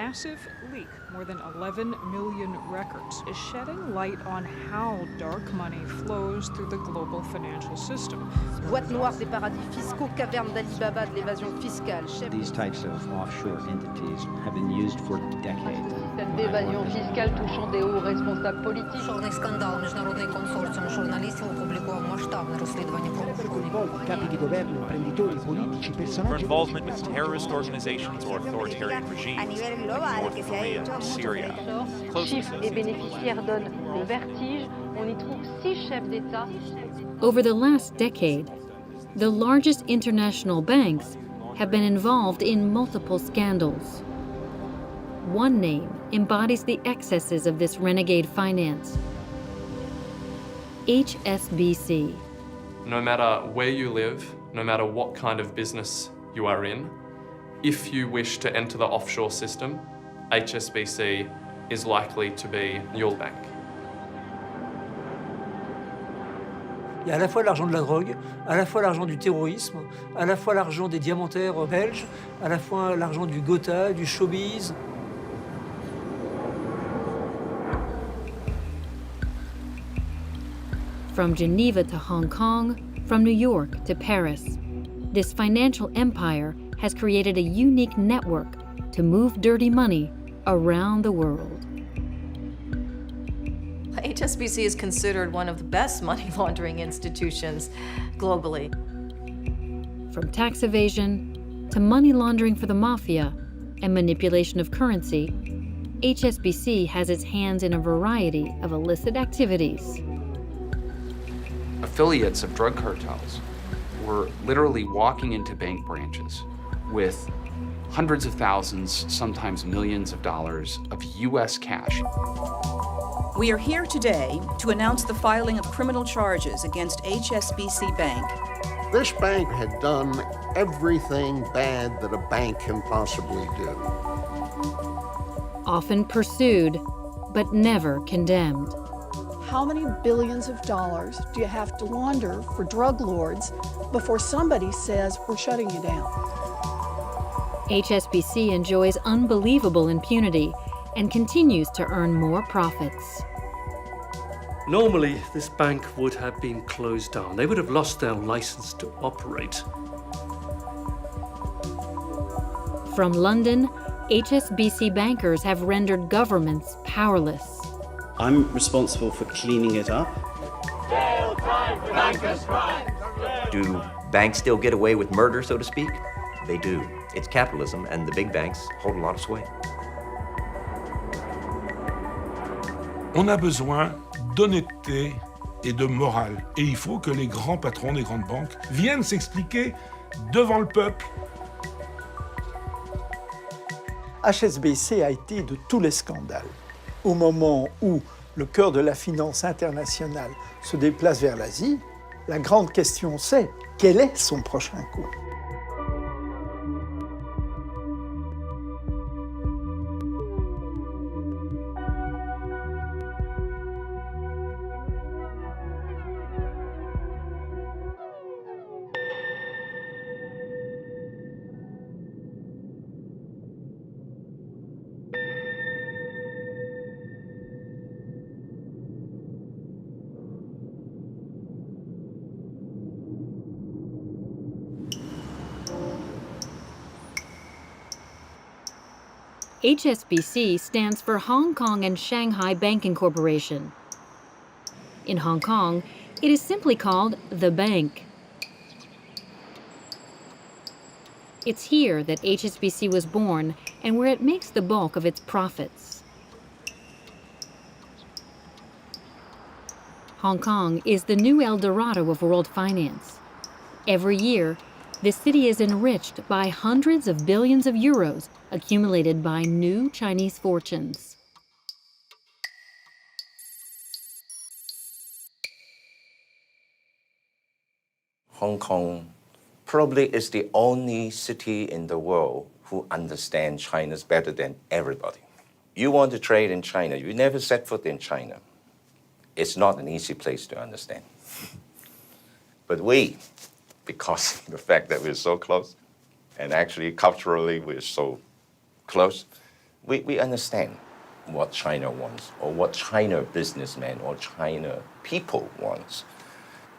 massive leak, more than 11 million records, is shedding light on how dark money flows through the global financial system. Boîte noire des paradis fiscaux, caverne d'Alibaba de l'évasion fiscale. These types of offshore entities have been used for decades. Système d'évasion fiscale touchant des hauts responsables politiques. Чорний скандал. Міжнародний консорціум журналістів опублікував масштабне розслідування правоохоронних capi di governo, imprenditori, politici, For personaggi. involvement with terrorist organizations or authoritarian regimes in North Korea and Syria. Chiffres et bénéficiaires donnent le vertige. On y trouve 6 chefs d'État. Over the last decade, the largest international banks have been involved in multiple scandals. One name embodies the excesses of this renegade finance: HSBC. No matter where you live, no matter what kind of business you are in, if you wish to enter the offshore system, HSBC is likely to be your bank. Il y a à la fois l'argent de la drogue, à la fois l'argent du terrorisme, à la fois l'argent des diamantaires belges, à la fois l'argent du Gotha, du showbiz. From Geneva to Hong Kong, from New York to Paris, this financial empire has created a unique network to move dirty money around the world. HSBC is considered one of the best money laundering institutions globally. From tax evasion to money laundering for the mafia and manipulation of currency, HSBC has its hands in a variety of illicit activities. Affiliates of drug cartels were literally walking into bank branches with hundreds of thousands, sometimes millions of dollars of U.S. cash. We are here today to announce the filing of criminal charges against HSBC Bank. This bank had done everything bad that a bank can possibly do. Often pursued, but never condemned. How many billions of dollars do you have to launder for drug lords before somebody says, we're shutting you down? HSBC enjoys unbelievable impunity and continues to earn more profits. Normally, this bank would have been closed down. They would have lost their license to operate. From London, HSBC bankers have rendered governments powerless. I'm responsible for cleaning it up. Jail time for bankers' crimes. Do banks still get away with murder, so to speak? They do. It's capitalism, and the big banks hold a lot of sway. On a besoin d'honnêteté et de morale. Et il faut que les grands patrons des grandes banques viennent s'expliquer devant le peuple. HSBC a été de tous les scandales. Au moment où le cœur de la finance internationale se déplace vers l'Asie, la grande question c'est, quel est son prochain coup ? HSBC stands for Hong Kong and Shanghai Banking Corporation. In Hong Kong, it is simply called the bank. It's here that HSBC was born and where it makes the bulk of its profits. Hong Kong is the new El Dorado of world finance. Every year, the city is enriched by hundreds of billions of euros accumulated by new Chinese fortunes. Hong Kong probably is the only city in the world who understands China better than everybody. You want to trade in China, you never set foot in China. It's not an easy place to understand. But we, because of the fact that we're so close, and actually culturally we're so close, We understand what China wants, or what China businessmen or China people wants.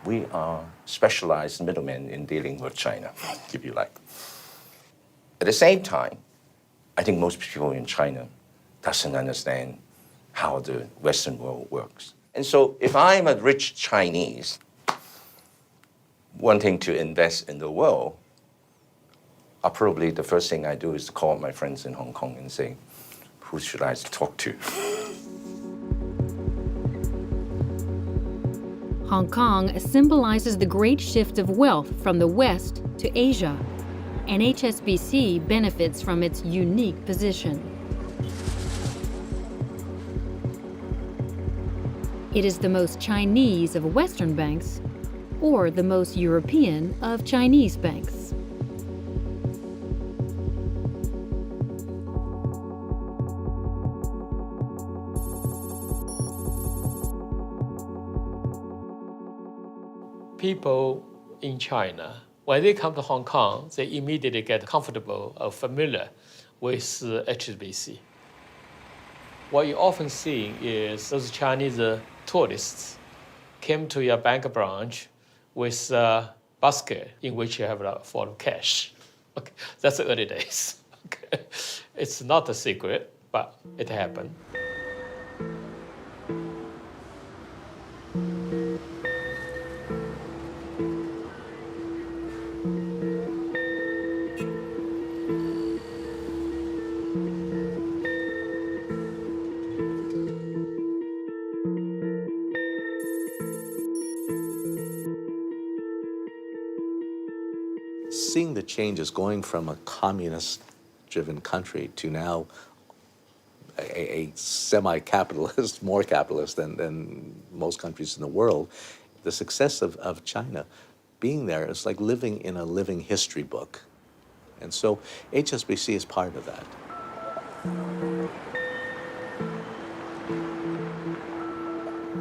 We are specialized middlemen in dealing with China, if you like. At the same time, I think most people in China doesn't understand how the Western world works. And so if I'm a rich Chinese wanting to invest in the world, probably the first thing I do is to call my friends in Hong Kong and say, who should I talk to? Hong Kong symbolizes the great shift of wealth from the West to Asia, and HSBC benefits from its unique position. It is the most Chinese of Western banks, or the most European of Chinese banks. People in China, when they come to Hong Kong, they immediately get comfortable or familiar with HSBC. What you often see is those Chinese tourists came to your bank branch with a basket in which you have a full of cash. Okay, that's the early days. Okay. It's not a secret, but it happened. Seeing the changes going from a communist-driven country to now a semi-capitalist, more capitalist than most countries in the world, the success of China being there is like living in a living history book. And so HSBC is part of that.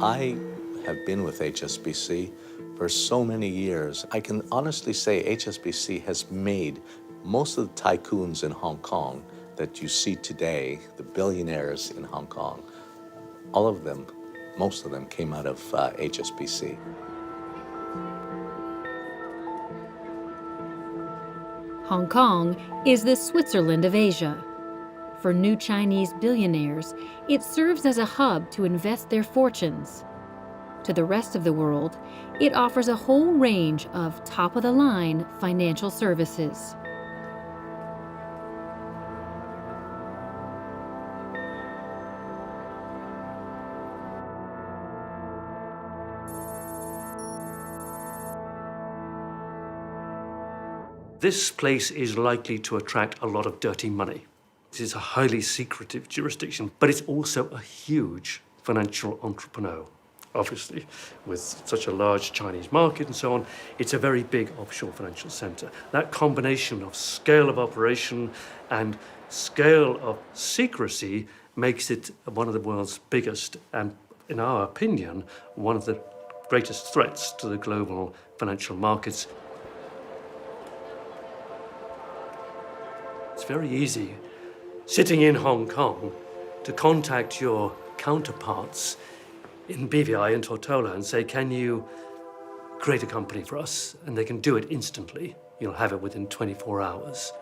I have been with HSBC for so many years. I can honestly say HSBC has made most of the tycoons in Hong Kong that you see today, the billionaires in Hong Kong, all of them, most of them came out of HSBC. Hong Kong is the Switzerland of Asia. For new Chinese billionaires, it serves as a hub to invest their fortunes. To the rest of the world, it offers a whole range of top-of-the-line financial services. This place is likely to attract a lot of dirty money. This is a highly secretive jurisdiction, but it's also a huge financial entrepreneur. Obviously, with such a large Chinese market and so on, it's a very big offshore financial center. That combination of scale of operation and scale of secrecy makes it one of the world's biggest and, in our opinion, one of the greatest threats to the global financial markets. It's very easy, sitting in Hong Kong, to contact your counterparts in BVI and Tortola and say, can you create a company for us? And they can do it instantly. You'll have it within 24 hours.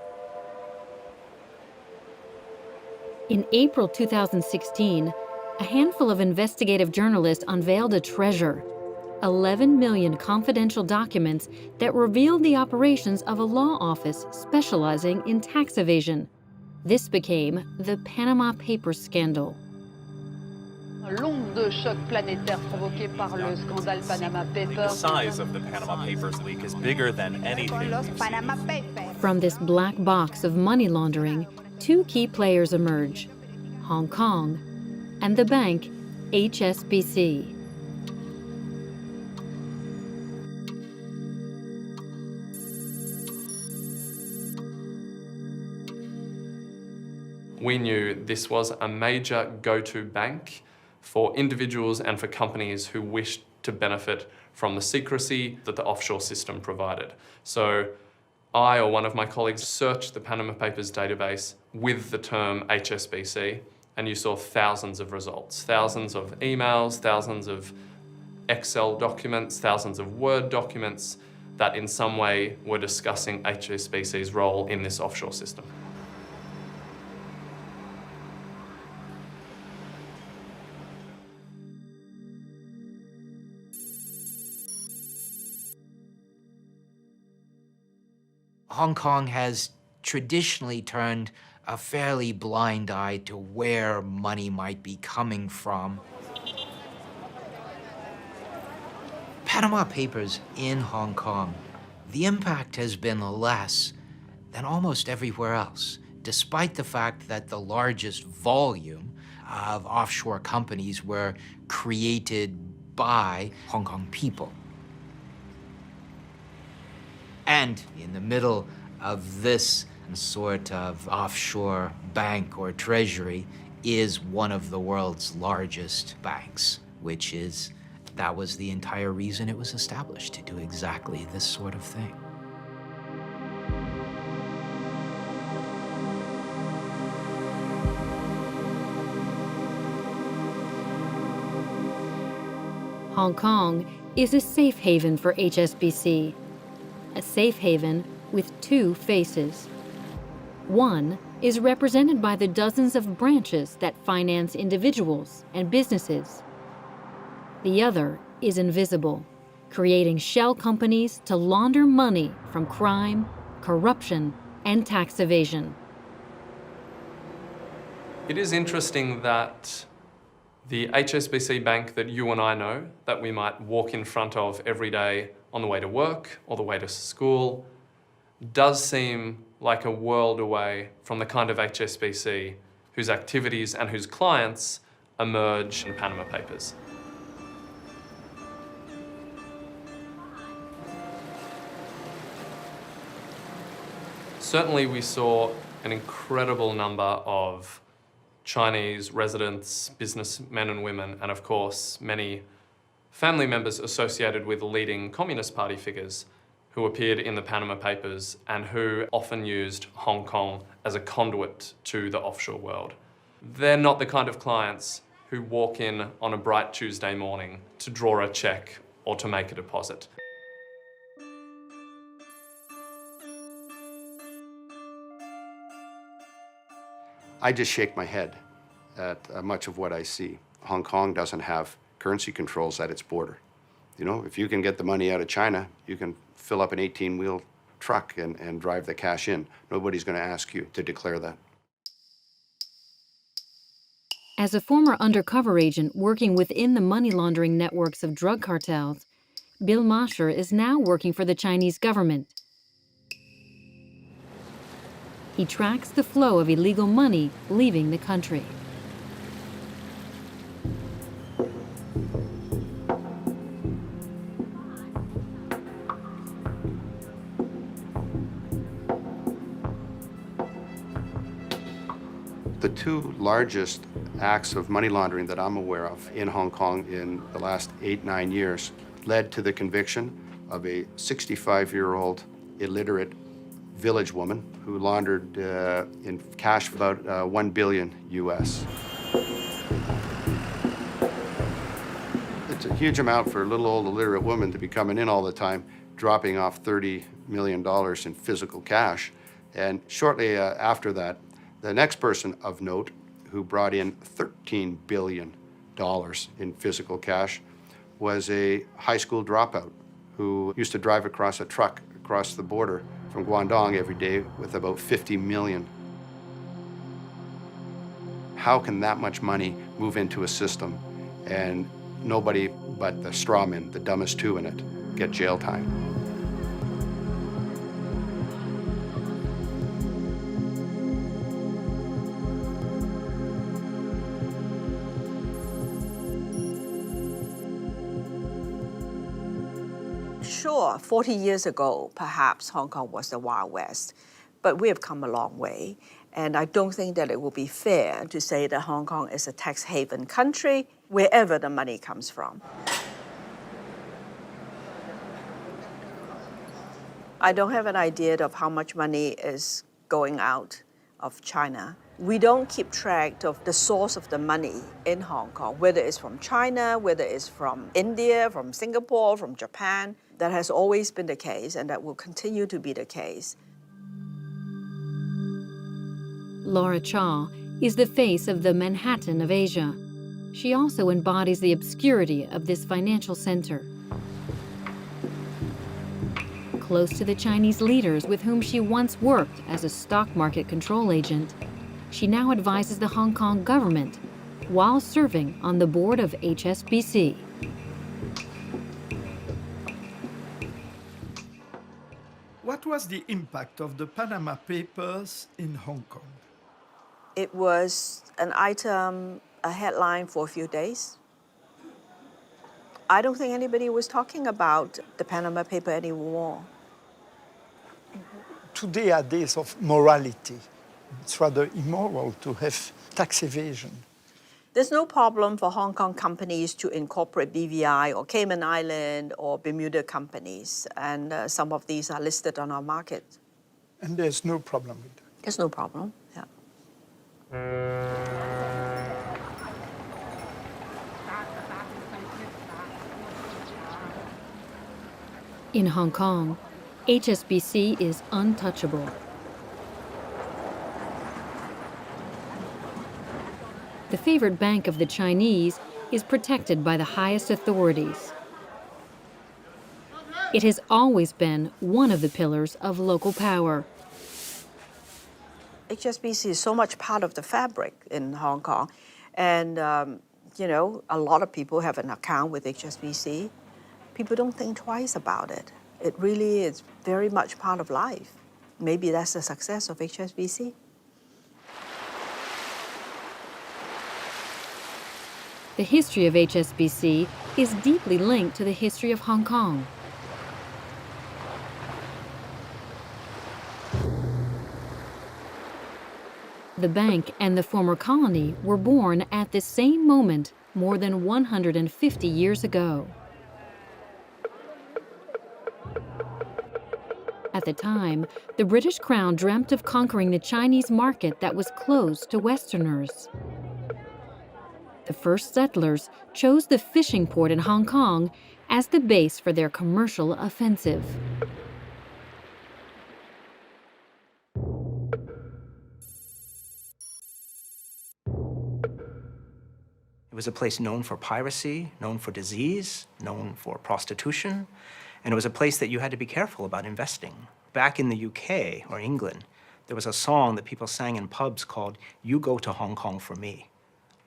In April 2016, a handful of investigative journalists unveiled a treasure, 11 million confidential documents that revealed the operations of a law office specializing in tax evasion. This became the Panama Papers scandal. L'onde de choc planétaire provoquée par le scandale Panama Papers. The size of the Panama Papers leak is bigger than anything we've seen. From this black box of money laundering, two key players emerge: Hong Kong and the bank HSBC. We knew this was a major go-to bank for individuals and for companies who wished to benefit from the secrecy that the offshore system provided. So I or one of my colleagues searched the Panama Papers database with the term HSBC, and you saw thousands of results, thousands of emails, thousands of Excel documents, thousands of Word documents that in some way were discussing HSBC's role in this offshore system. Hong Kong has traditionally turned a fairly blind eye to where money might be coming from. Panama Papers in Hong Kong, the impact has been less than almost everywhere else, despite the fact that the largest volume of offshore companies were created by Hong Kong people. And in the middle of this sort of offshore bank or treasury is one of the world's largest banks, that was the entire reason it was established, to do exactly this sort of thing. Hong Kong is a safe haven for HSBC, a safe haven with two faces. One is represented by the dozens of branches that finance individuals and businesses. The other is invisible, creating shell companies to launder money from crime, corruption, and tax evasion. It is interesting that the HSBC bank that you and I know, that we might walk in front of every day on the way to work or the way to school, does seem like a world away from the kind of HSBC whose activities and whose clients emerge in Panama Papers. Certainly we saw an incredible number of Chinese residents, businessmen and women, and of course many family members associated with leading Communist Party figures who appeared in the Panama Papers and who often used Hong Kong as a conduit to the offshore world. They're not the kind of clients who walk in on a bright Tuesday morning to draw a check or to make a deposit. I just shake my head at much of what I see. Hong Kong doesn't have currency controls at its border. You know, if you can get the money out of China, you can fill up an 18-wheel truck and drive the cash in. Nobody's going to ask you to declare that. As a former undercover agent working within the money laundering networks of drug cartels, Bill Mosher is now working for the Chinese government. He tracks the flow of illegal money leaving the country. The two largest acts of money laundering that I'm aware of in Hong Kong in the last 8-9 years led to the conviction of a 65-year-old illiterate village woman who laundered in cash about $1 billion US. It's a huge amount for a little old illiterate woman to be coming in all the time, dropping off $30 million in physical cash. And shortly after that, the next person of note who brought in $13 billion in physical cash was a high school dropout who used to drive across a truck across the border from Guangdong every day with about 50 million. How can that much money move into a system and nobody but the strawmen, the dumbest two in it, get jail time? Sure, 40 years ago, perhaps Hong Kong was the Wild West, but we have come a long way. And I don't think that it would be fair to say that Hong Kong is a tax haven country wherever the money comes from. I don't have an idea of how much money is going out of China. We don't keep track of the source of the money in Hong Kong, whether it's from China, whether it's from India, from Singapore, from Japan. That has always been the case, and that will continue to be the case. Laura Cha is the face of the Manhattan of Asia. She also embodies the obscurity of this financial center. Close to the Chinese leaders with whom she once worked as a stock market control agent, she now advises the Hong Kong government while serving on the board of HSBC. What was the impact of the Panama Papers in Hong Kong? It was an item, a headline for a few days. I don't think anybody was talking about the Panama Paper anymore. Today are days of morality. It's rather immoral to have tax evasion. There's no problem for Hong Kong companies to incorporate BVI or Cayman Island or Bermuda companies, and some of these are listed on our market. And there's no problem with that? There's no problem, yeah. In Hong Kong, HSBC is untouchable. The favored bank of the Chinese is protected by the highest authorities. It has always been one of the pillars of local power. HSBC is so much part of the fabric in Hong Kong. And, you know, a lot of people have an account with HSBC. People don't think twice about it. It really is very much part of life. Maybe that's the success of HSBC. The history of HSBC is deeply linked to the history of Hong Kong. The bank and the former colony were born at the same moment more than 150 years ago. At the time, the British Crown dreamt of conquering the Chinese market that was closed to Westerners. The first settlers chose the fishing port in Hong Kong as the base for their commercial offensive. It was a place known for piracy, known for disease, known for prostitution, and it was a place that you had to be careful about investing. Back in the UK or England, there was a song that people sang in pubs called "You Go to Hong Kong for Me."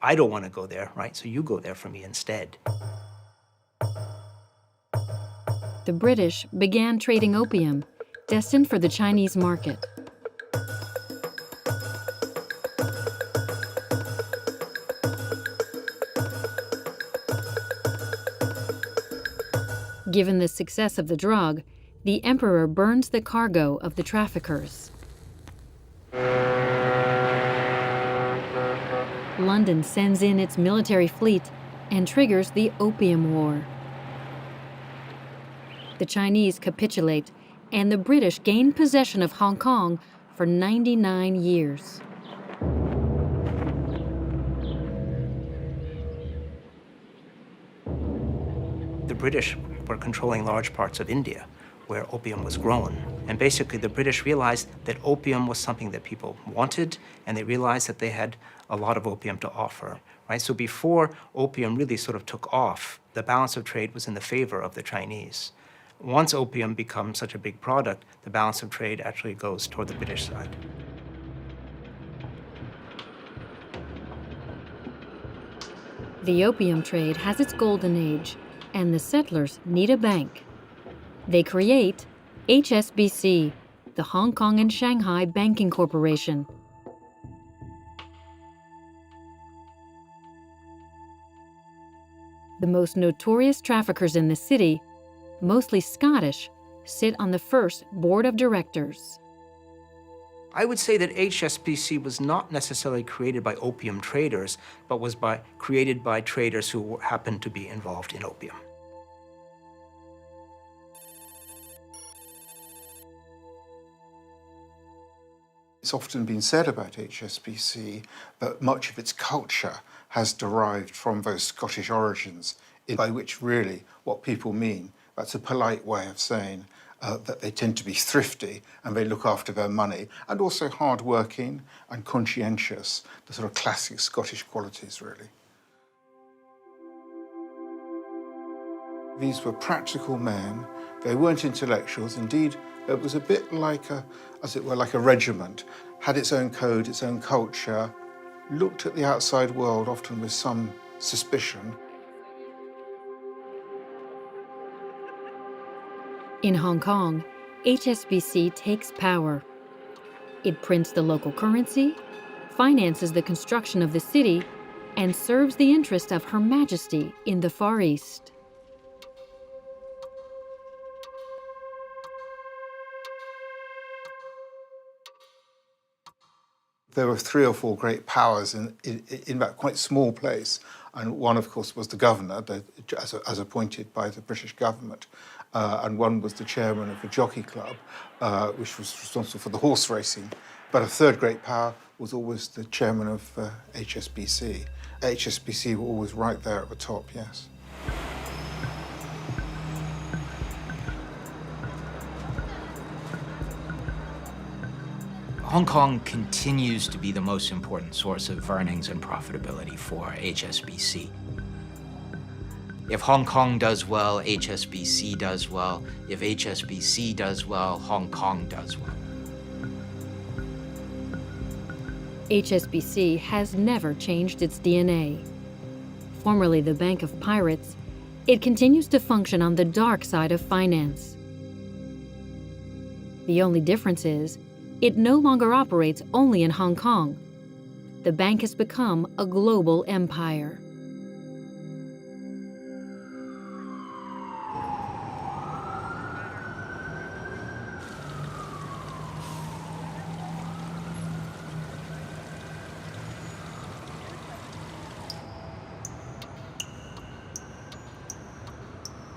I don't want to go there, right? So you go there for me instead. The British began trading opium, destined for the Chinese market. Given the success of the drug, the emperor burns the cargo of the traffickers. London sends in its military fleet and triggers the Opium War. The Chinese capitulate, and the British gain possession of Hong Kong for 99 years. The British were controlling large parts of India, where opium was grown. And basically, the British realized that opium was something that people wanted, and they realized that they had a lot of opium to offer, right? So before opium really sort of took off, the balance of trade was in the favor of the Chinese. Once opium becomes such a big product, the balance of trade actually goes toward the British side. The opium trade has its golden age, and the settlers need a bank. They create HSBC, the Hong Kong and Shanghai Banking Corporation. The most notorious traffickers in the city, mostly Scottish, sit on the first board of directors. I would say that HSBC was not necessarily created by opium traders, but was created by traders who happened to be involved in opium. It's often been said about HSBC that much of its culture has derived from those Scottish origins, by which really what people mean, that's a polite way of saying that they tend to be thrifty and they look after their money, and also hard-working and conscientious, the sort of classic Scottish qualities, really. These were practical men. They weren't intellectuals. Indeed, it was a bit like as it were, like a regiment, had its own code, its own culture, looked at the outside world often with some suspicion. In Hong Kong, HSBC takes power. It prints the local currency, finances the construction of the city, and serves the interest of Her Majesty in the Far East. There were 3 or 4 great powers in that quite small place, and one, of course, was the governor, as appointed by the British government, and one was the chairman of the Jockey Club, which was responsible for the horse racing. But a third great power was always the chairman of HSBC. HSBC were always right there at the top, yes. Hong Kong continues to be the most important source of earnings and profitability for HSBC. If Hong Kong does well, HSBC does well. If HSBC does well, Hong Kong does well. HSBC has never changed its DNA. Formerly the Bank of Pirates, it continues to function on the dark side of finance. The only difference is, it no longer operates only in Hong Kong. The bank has become a global empire.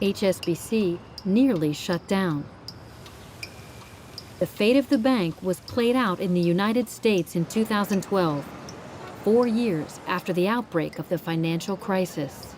HSBC nearly shut down. The fate of the bank was played out in the United States in 2012, 4 years after the outbreak of the financial crisis.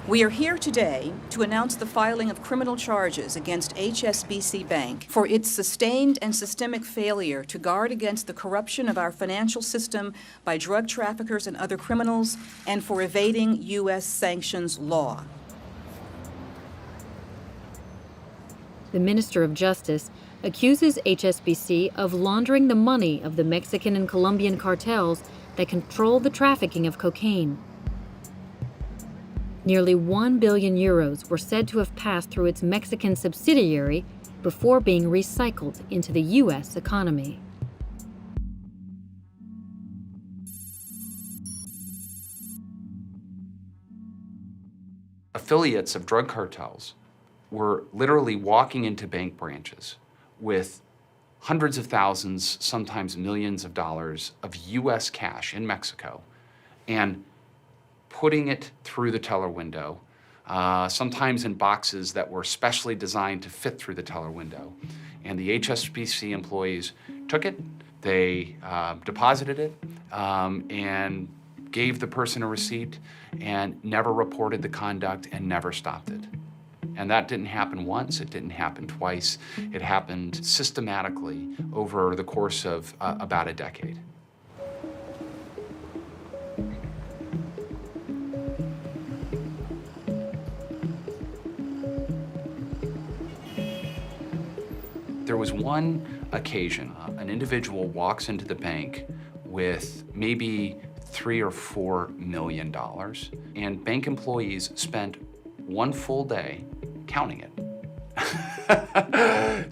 We are here today to announce the filing of criminal charges against HSBC Bank for its sustained and systemic failure to guard against the corruption of our financial system by drug traffickers and other criminals, and for evading U.S. sanctions law. The Minister of Justice accuses HSBC of laundering the money of the Mexican and Colombian cartels that control the trafficking of cocaine. Nearly 1 billion euros were said to have passed through its Mexican subsidiary before being recycled into the U.S. economy. Affiliates of drug cartels were literally walking into bank branches with hundreds of thousands, sometimes millions of dollars of U.S. cash in Mexico, and putting it through the teller window, sometimes in boxes that were specially designed to fit through the teller window. And the HSBC employees took it, they deposited it, and gave the person a receipt, and never reported the conduct and never stopped it. And that didn't happen once, it didn't happen twice, it happened systematically over the course of about a decade. There was one occasion, an individual walks into the bank with maybe $3 or $4 million, and bank employees spent one full day counting it.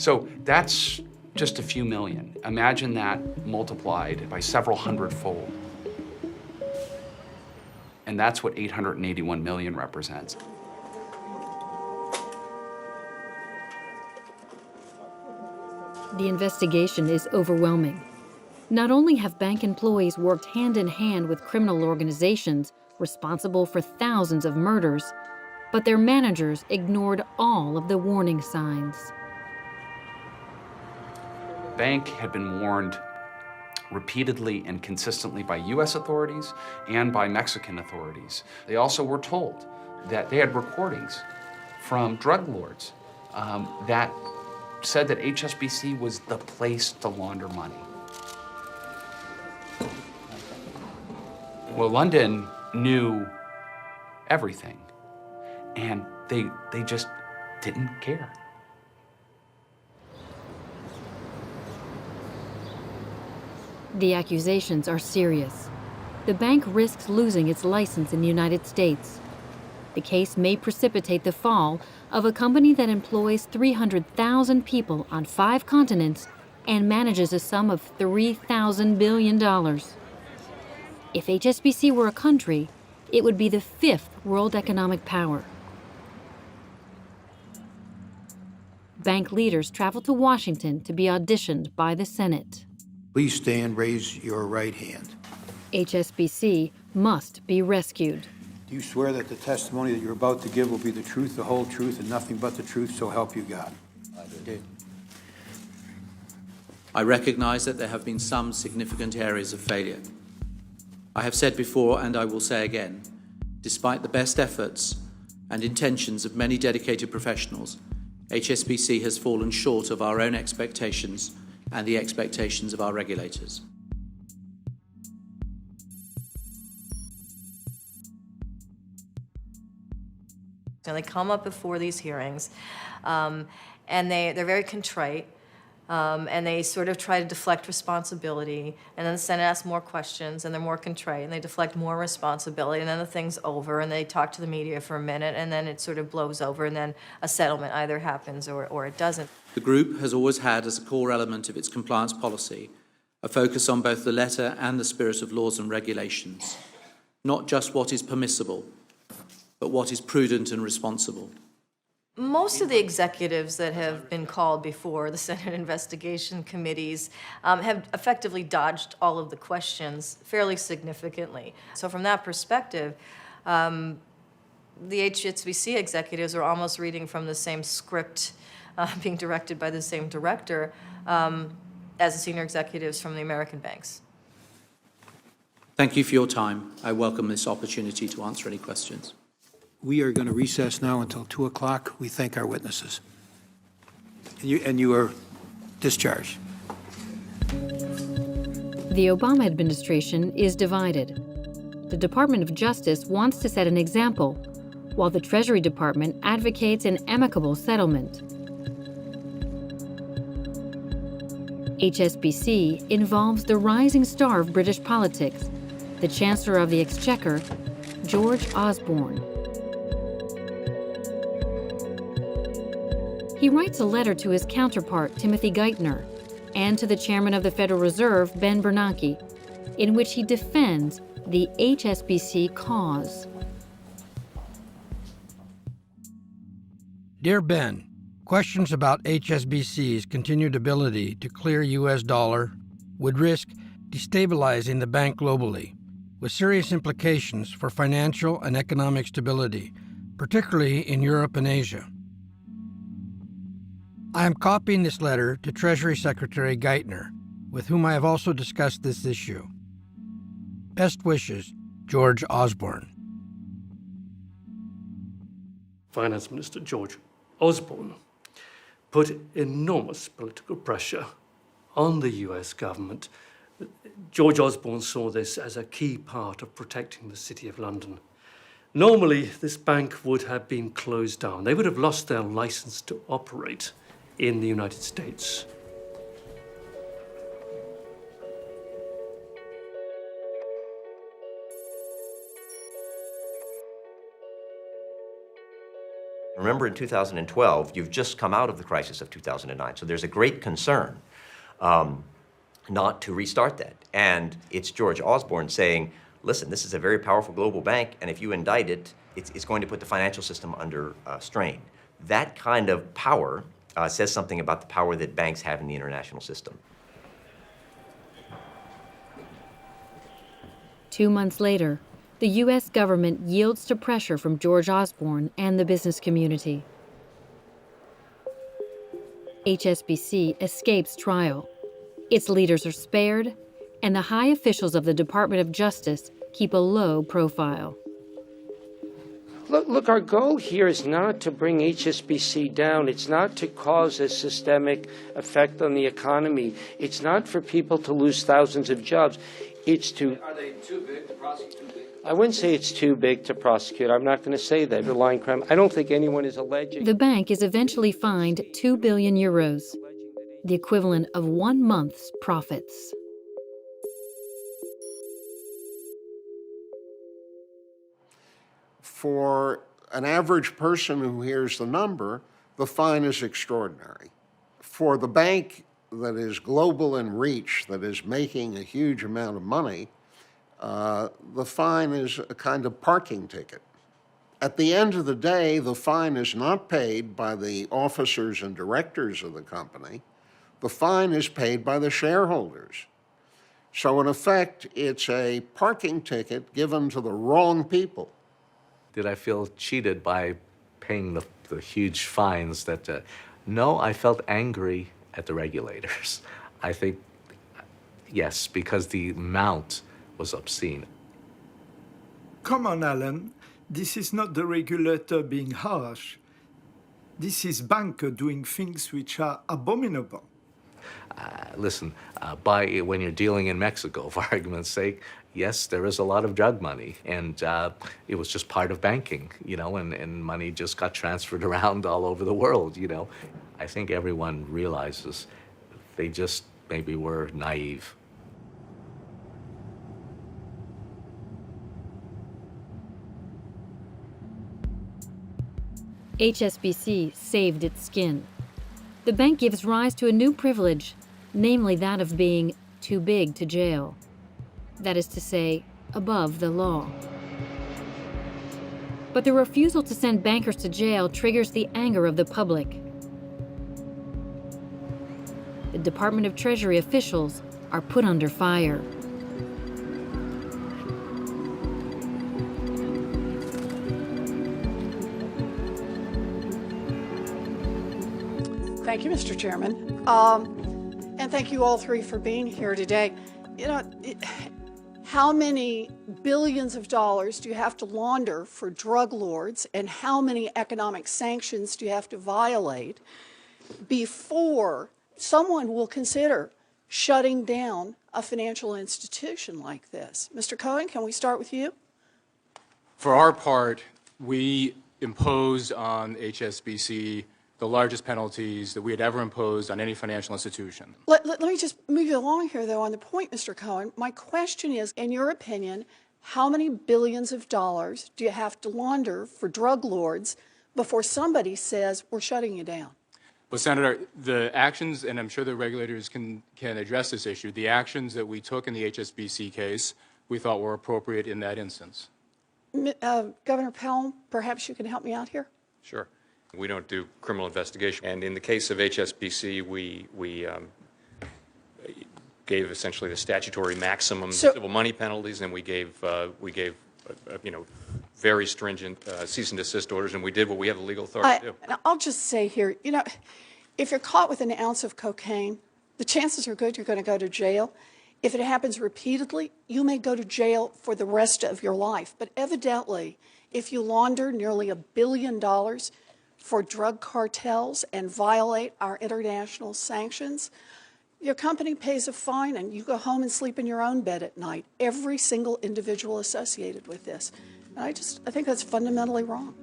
So that's just a few million. Imagine that multiplied by several hundredfold. And that's what 881 million represents. The investigation is overwhelming. Not only have bank employees worked hand in hand with criminal organizations responsible for thousands of murders, but their managers ignored all of the warning signs. The bank had been warned repeatedly and consistently by US authorities and by Mexican authorities. They also were told that they had recordings from drug lords that said that HSBC was the place to launder money. Well, London knew everything, and they just didn't care. The accusations are serious. The bank risks losing its license in the United States. The case may precipitate the fall of a company that employs 300,000 people on 5 continents and manages a sum of $3,000 billion. If HSBC were a country, it would be the 5th world economic power. Bank leaders travel to Washington to be auditioned by the Senate. Please stand, raise your right hand. HSBC must be rescued. Do you swear that the testimony that you're about to give will be the truth, the whole truth, and nothing but the truth, so help you God? I do. I recognize that there have been some significant areas of failure. I have said before, and I will say again, despite the best efforts and intentions of many dedicated professionals, HSBC has fallen short of our own expectations and the expectations of our regulators. And they come up before these hearings, and they're very contrite, and they sort of try to deflect responsibility, and then the Senate asks more questions, and they're more contrite, and they deflect more responsibility, and then the thing's over, and they talk to the media for a minute, and then it sort of blows over, and then a settlement either happens or it doesn't. The group has always had as a core element of its compliance policy a focus on both the letter and the spirit of laws and regulations, not just what is permissible, but what is prudent and responsible. Most of the executives that have been called before the Senate investigation committees have effectively dodged all of the questions fairly significantly. So from that perspective, the HSBC executives are almost reading from the same script, being directed by the same director as the senior executives from the American banks. Thank you for your time. I welcome this opportunity to answer any questions. We are going to recess now until 2 o'clock. We thank our witnesses. And you are discharged. The Obama administration is divided. The Department of Justice wants to set an example, while the Treasury Department advocates an amicable settlement. HSBC involves the rising star of British politics, the Chancellor of the Exchequer, George Osborne. He writes a letter to his counterpart, Timothy Geithner, and to the chairman of the Federal Reserve, Ben Bernanke, in which he defends the HSBC cause. Dear Ben, questions about HSBC's continued ability to clear U.S. dollar would risk destabilizing the bank globally, with serious implications for financial and economic stability, particularly in Europe and Asia. I am copying this letter to Treasury Secretary Geithner, with whom I have also discussed this issue. Best wishes, George Osborne. Finance Minister George Osborne put enormous political pressure on the US government. George Osborne saw this as a key part of protecting the City of London. Normally, this bank would have been closed down. They would have lost their license to operate in the United States. Remember, in 2012, you've just come out of the crisis of 2009, so there's a great concern not to restart that. And it's George Osborne saying, listen, this is a very powerful global bank, and if you indict it, it's going to put the financial system under strain. That kind of power says something about the power that banks have in the international system. 2 months later, the U.S. government yields to pressure from George Osborne and the business community. HSBC escapes trial. Its leaders are spared, and the high officials of the Department of Justice keep a low profile. Look, our goal here is not to bring HSBC down. It's not to cause a systemic effect on the economy. It's not for people to lose thousands of jobs. It's to... Are they too big to prosecute? I wouldn't say it's too big to prosecute. I'm not going to say that. Underlying crime. I don't think anyone is alleging. The bank is eventually fined 2 billion euros, the equivalent of 1 month's profits. For an average person who hears the number, the fine is extraordinary. For the bank that is global in reach, that is making a huge amount of money, the fine is a kind of parking ticket. At the end of the day, the fine is not paid by the officers and directors of the company. The fine is paid by the shareholders. So in effect, it's a parking ticket given to the wrong people. Did I feel cheated by paying the huge fines that, no, I felt angry at the regulators. I think, yes, because the amount was obscene. Come on, Alan. This is not the regulator being harsh. This is banker doing things which are abominable. Listen, when you're dealing in Mexico, for argument's sake, yes, there is a lot of drug money, and it was just part of banking, and money just got transferred around all over the world, I think everyone realizes they just maybe were naive. HSBC saved its skin. The bank gives rise to a new privilege, namely that of being too big to jail. That is to say, above the law. But the refusal to send bankers to jail triggers the anger of the public. The Department of Treasury officials are put under fire. Thank you, Mr. Chairman. And thank you all three for being here today. How many billions of dollars do you have to launder for drug lords, and how many economic sanctions do you have to violate before someone will consider shutting down a financial institution like this? Mr. Cohen, can we start with you? For our part, we imposed on HSBC the largest penalties that we had ever imposed on any financial institution. Let me just move you along here, though, on the point, Mr. Cohen. My question is, in your opinion, how many billions of dollars do you have to launder for drug lords before somebody says, we're shutting you down? But, Senator, the actions, and I'm sure the regulators can address this issue, the actions that we took in the HSBC case, we thought were appropriate in that instance. Governor Powell, perhaps you can help me out here? Sure. We don't do criminal investigation. And in the case of HSBC, we gave essentially the statutory maximum civil money penalties, and we gave very stringent cease and desist orders, and we did what we have the legal authority to do. I'll just say here, if you're caught with an ounce of cocaine, the chances are good you're going to go to jail. If it happens repeatedly, you may go to jail for the rest of your life. But evidently, if you launder nearly $1 billion for drug cartels and violate our international sanctions, your company pays a fine and you go home and sleep in your own bed at night, every single individual associated with this. And I think that's fundamentally wrong.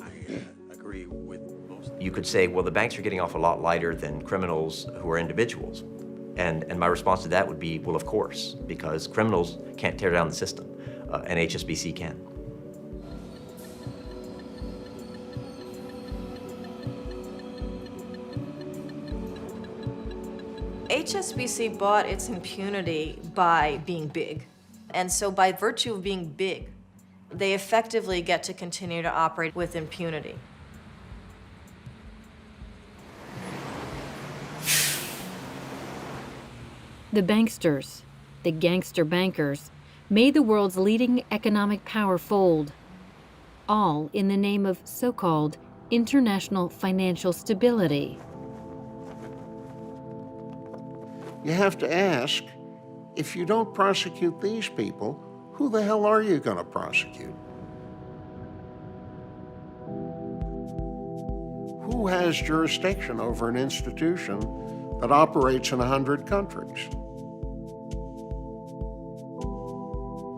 I agree with most. You could say, well, the banks are getting off a lot lighter than criminals who are individuals. And my response to that would be, well, of course, because criminals can't tear down the system, and HSBC can. HSBC bought its impunity by being big. And so by virtue of being big, they effectively get to continue to operate with impunity. The banksters, the gangster bankers, made the world's leading economic power fold, all in the name of so-called international financial stability. You have to ask, if you don't prosecute these people, who the hell are you going to prosecute? Who has jurisdiction over an institution that operates in 100 countries?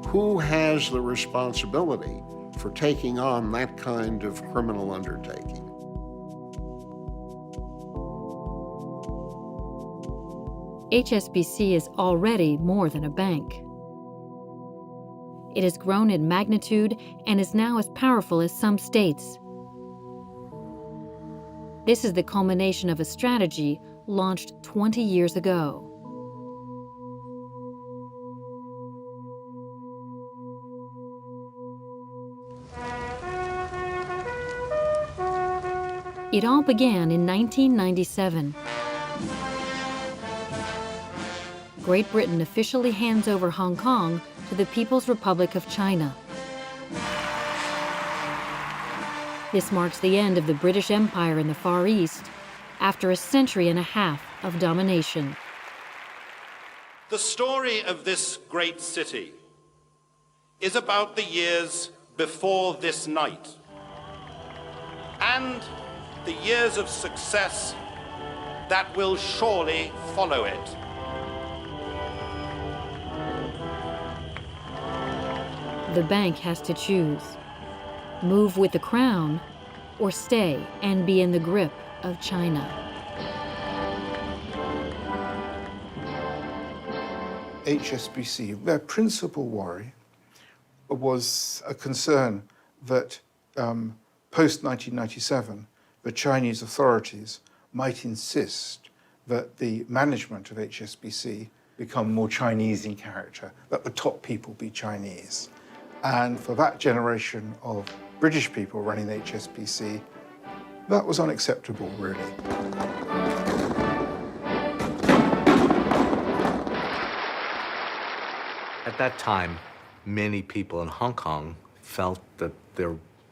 Who has the responsibility for taking on that kind of criminal undertaking? HSBC is already more than a bank. It has grown in magnitude and is now as powerful as some states. This is the culmination of a strategy launched 20 years ago. It all began in 1997. Great Britain officially hands over Hong Kong to the People's Republic of China. This marks the end of the British Empire in the Far East after a century and a half of domination. The story of this great city is about the years before this night and the years of success that will surely follow it. The bank has to choose: move with the crown or stay and be in the grip of China. HSBC, their principal worry was a concern that post-1997, the Chinese authorities might insist that the management of HSBC become more Chinese in character, that the top people be Chinese. And for that generation of British people running the HSBC, that was unacceptable, really. At that time, many people in Hong Kong felt that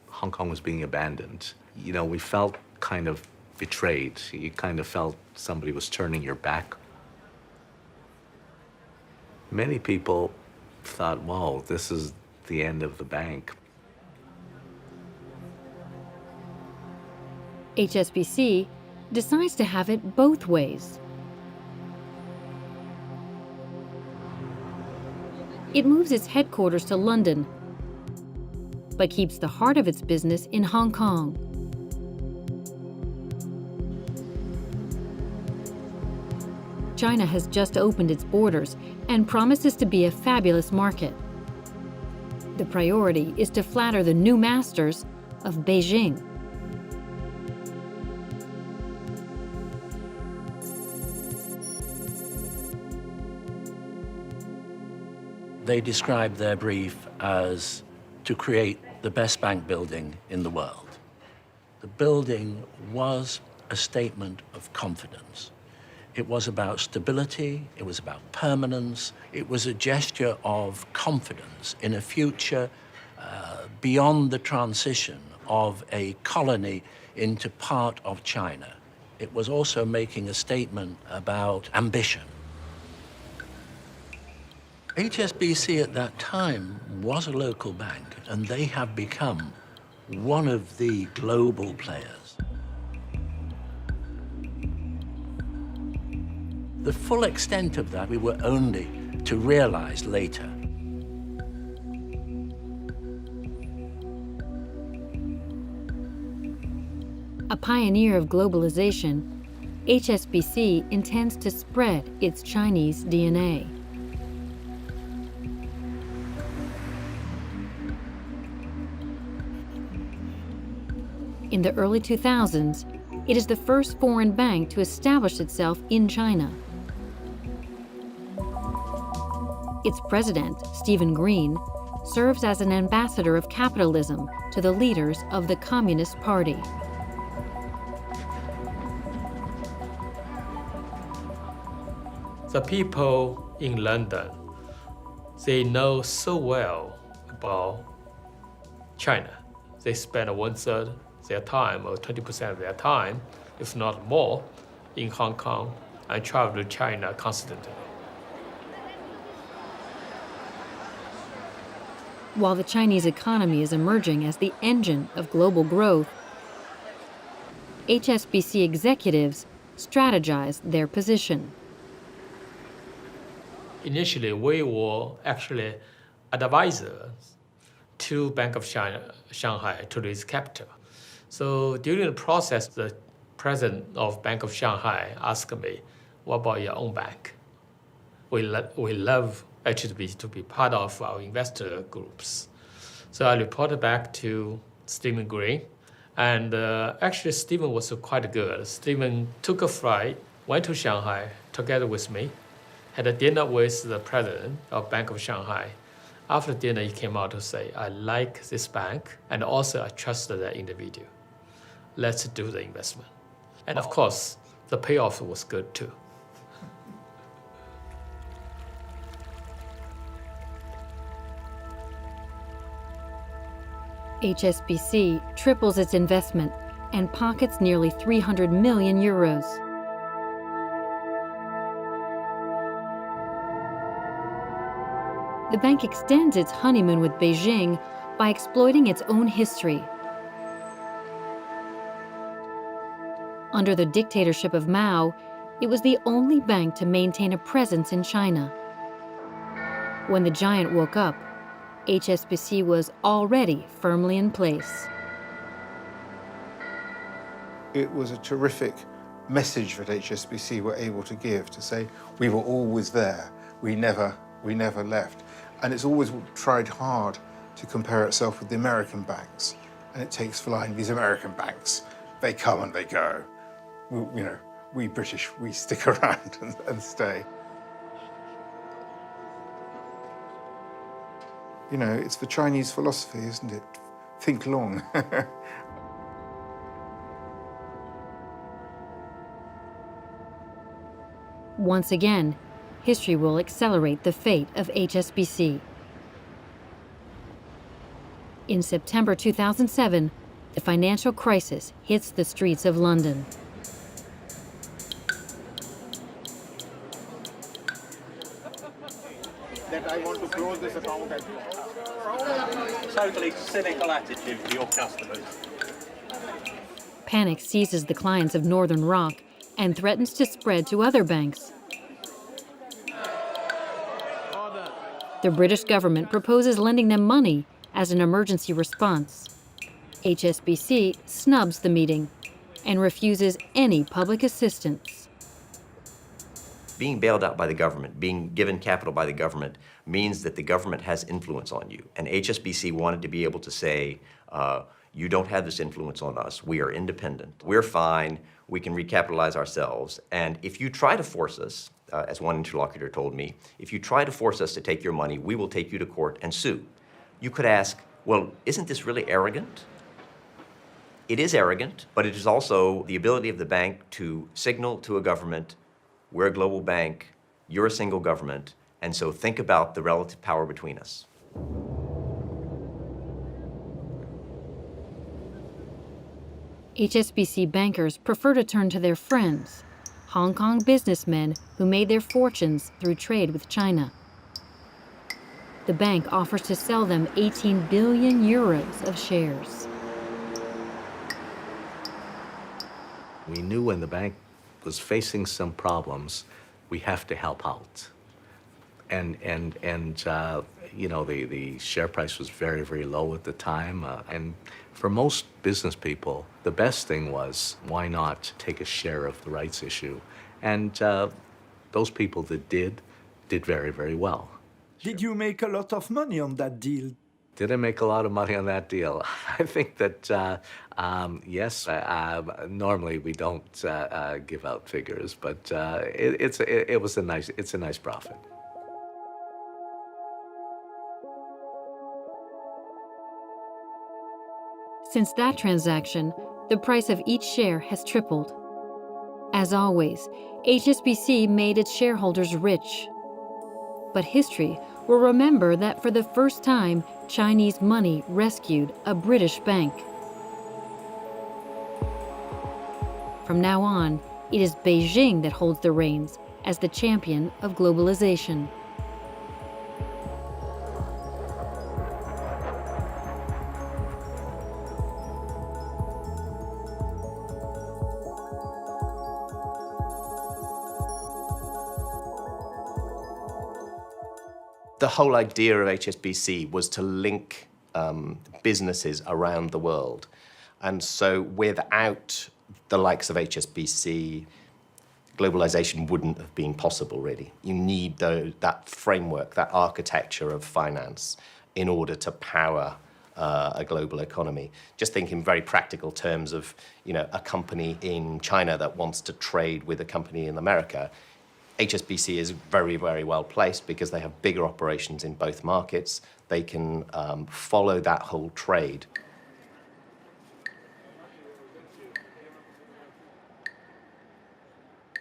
Hong Kong was being abandoned. You know, we felt kind of betrayed. You kind of felt somebody was turning your back. Many people thought, whoa, this is the end of the bank. HSBC decides to have it both ways. It moves its headquarters to London, but keeps the heart of its business in Hong Kong. China has just opened its borders and promises to be a fabulous market. The priority is to flatter the new masters of Beijing. They described their brief as to create the best bank building in the world. The building was a statement of confidence. It was about stability, it was about permanence, it was a gesture of confidence in a future beyond the transition of a colony into part of China. It was also making a statement about ambition. HSBC at that time was a local bank, and they have become one of the global players. The full extent of that we were only to realize later. A pioneer of globalization, HSBC intends to spread its Chinese DNA. In the early 2000s, it is the first foreign bank to establish itself in China. Its president, Stephen Green, serves as an ambassador of capitalism to the leaders of the Communist Party. The people in London They know so well about China. They spend 1/3 their time or 20% of their time, if not more, in Hong Kong and travel to China constantly. While the Chinese economy is emerging as the engine of global growth, HSBC executives strategized their position. Initially, we were actually advisors to Bank of China, Shanghai to raise capital. So during the process, the president of Bank of Shanghai asked me, what about your own bank? We love HSBC to be part of our investor groups. So I reported back to Stephen Green, and actually Stephen was quite good. Stephen took a flight, went to Shanghai together with me, had a dinner with the president of Bank of Shanghai. After dinner, he came out to say, I like this bank, and also I trust that individual. Let's do the investment. And of course, the payoff was good too. HSBC triples its investment and pockets nearly 300 million euros. The bank extends its honeymoon with Beijing by exploiting its own history. Under the dictatorship of Mao, it was the only bank to maintain a presence in China. When the giant woke up, HSBC was already firmly in place. It was a terrific message that HSBC were able to give, to say we were always there, we never left. And it's always tried hard to compare itself with the American banks. And it takes flying. These American banks, they come and they go. We British, we stick around and stay. It's the Chinese philosophy, isn't it? Think long. Once again, history will accelerate the fate of HSBC. In September 2007, the financial crisis hits the streets of London. That I want to close this account as totally cynical attitude to your customers. Panic seizes the clients of Northern Rock and threatens to spread to other banks. The British government proposes lending them money as an emergency response. HSBC snubs the meeting and refuses any public assistance. Being bailed out by the government, being given capital by the government, means that the government has influence on you. And HSBC wanted to be able to say, you don't have this influence on us. We are independent. We're fine. We can recapitalize ourselves. And if you try to force us, as one interlocutor told me, if you try to force us to take your money, we will take you to court and sue. You could ask, well, isn't this really arrogant? It is arrogant, but it is also the ability of the bank to signal to a government, we're a global bank, you're a single government, and so think about the relative power between us. HSBC bankers prefer to turn to their friends, Hong Kong businessmen who made their fortunes through trade with China. The bank offers to sell them 18 billion euros of shares. We knew when the bank was facing some problems, we have to help out. And the share price was very, very low at the time. And for most business people, the best thing was, why not take a share of the rights issue? And those people that did very, very well. Did you make a lot of money on that deal? Did I make a lot of money on that deal? I think that, yes, normally we don't give out figures, but it's a nice profit. Since that transaction, the price of each share has tripled. As always, HSBC made its shareholders rich. But history will remember that for the first time, Chinese money rescued a British bank. From now on, it is Beijing that holds the reins as the champion of globalization. The whole idea of HSBC was to link businesses around the world. And so without the likes of HSBC, globalization wouldn't have been possible, really. You need that framework, that architecture of finance in order to power a global economy. Just think in very practical terms of, a company in China that wants to trade with a company in America. HSBC is very, very well placed because they have bigger operations in both markets. They can follow that whole trade.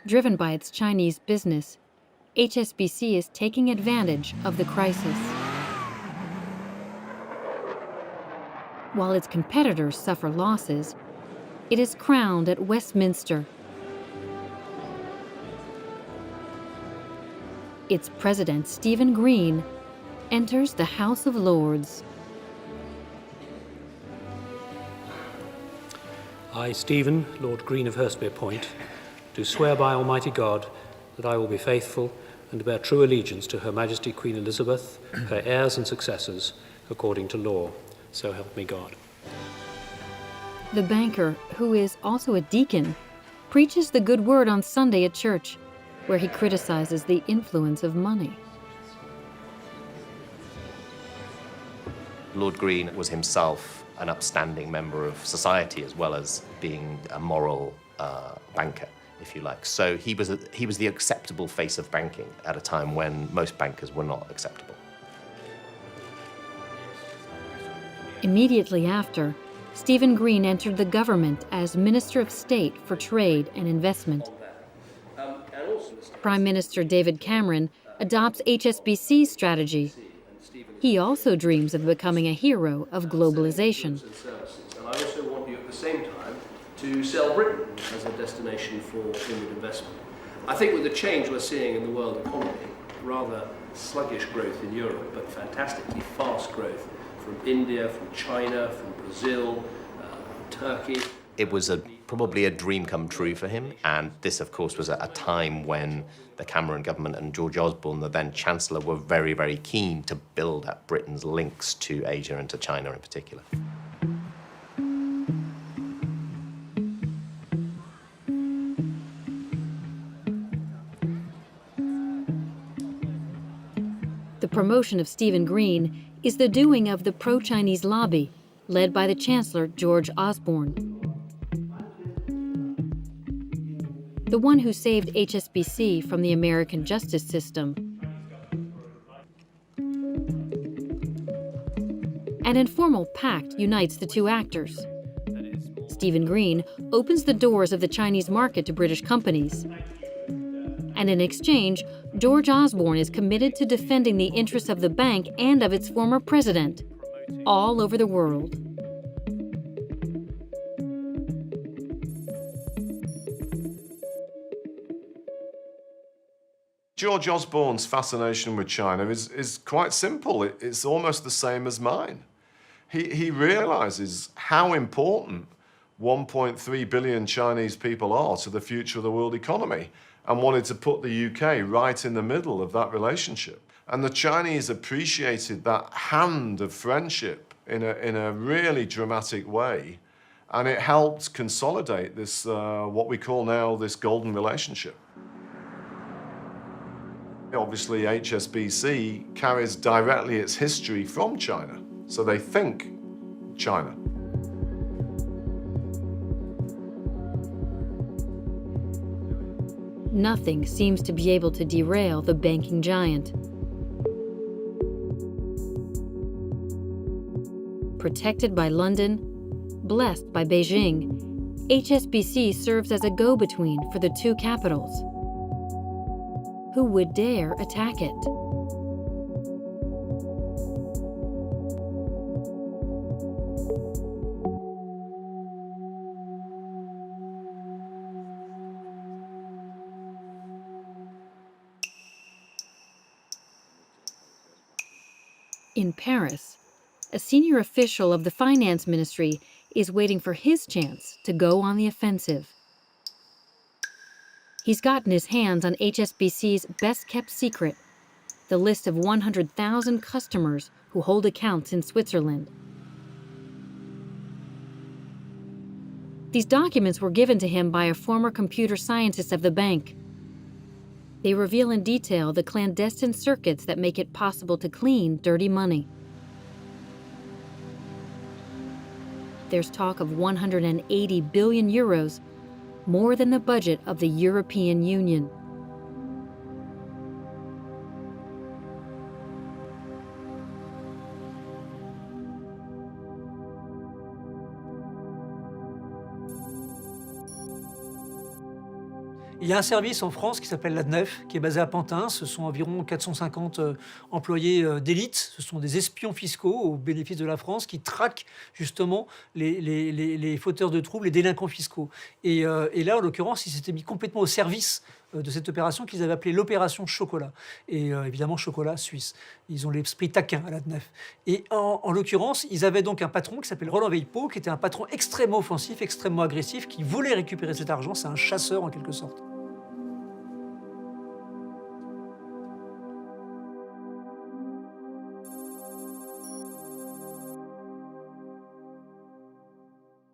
Driven by its Chinese business, HSBC is taking advantage of the crisis. While its competitors suffer losses, it is crowned at Westminster. Its president, Stephen Green, enters the House of Lords. I, Stephen, Lord Green of Hurstby Point, do swear by Almighty God that I will be faithful and bear true allegiance to Her Majesty Queen Elizabeth, her heirs and successors, according to law. So help me God. The banker, who is also a deacon, preaches the good word on Sunday at church, where he criticizes the influence of money. Lord Green was himself an upstanding member of society as well as being a moral banker, if you like. So he was the acceptable face of banking at a time when most bankers were not acceptable. Immediately after, Stephen Green entered the government as Minister of State for Trade and Investment. Prime Minister David Cameron adopts HSBC's strategy. He also dreams of becoming a hero of globalization. And I also want you at the same time to sell Britain as a destination for inward investment. I think with the change we're seeing in the world economy, rather sluggish growth in Europe, but fantastically fast growth from India, from China, from Brazil, Turkey. It was probably a dream come true for him, and this, of course, was at a time when the Cameron government and George Osborne, the then Chancellor, were very, very keen to build up Britain's links to Asia and to China in particular. The promotion of Stephen Green is the doing of the pro-Chinese lobby, led by the Chancellor George Osborne. The one who saved HSBC from the American justice system. An informal pact unites the two actors. Stephen Green opens the doors of the Chinese market to British companies. And in exchange, George Osborne is committed to defending the interests of the bank and of its former president, all over the world. George Osborne's fascination with China is quite simple. It's almost the same as mine. He realizes how important 1.3 billion Chinese people are to the future of the world economy and wanted to put the UK right in the middle of that relationship. And the Chinese appreciated that hand of friendship in a really dramatic way, and it helped consolidate this, what we call now this golden relationship. Obviously, HSBC carries directly its history from China, so they think China. Nothing seems to be able to derail the banking giant. Protected by London, blessed by Beijing, HSBC serves as a go-between for the two capitals. Who would dare attack it? In Paris, a senior official of the finance ministry is waiting for his chance to go on the offensive. He's gotten his hands on HSBC's best-kept secret, the list of 100,000 customers who hold accounts in Switzerland. These documents were given to him by a former computer scientist of the bank. They reveal in detail the clandestine circuits that make it possible to clean dirty money. There's talk of 180 billion euros, more than the budget of the European Union. Il y a un service en France qui s'appelle l'ADNEF, qui est basé à Pantin. Ce sont environ 450 employés d'élite. Ce sont des espions fiscaux au bénéfice de la France qui traquent justement les fauteurs de troubles, les délinquants fiscaux. Et là, en l'occurrence, ils s'étaient mis complètement au service de cette opération qu'ils avaient appelée l'opération Chocolat. Et évidemment, chocolat suisse. Ils ont l'esprit taquin à l'ADNEF. Et en l'occurrence, ils avaient donc un patron qui s'appelle Roland Veillepot, qui était un patron extrêmement offensif, extrêmement agressif, qui voulait récupérer cet argent. C'est un chasseur en quelque sorte.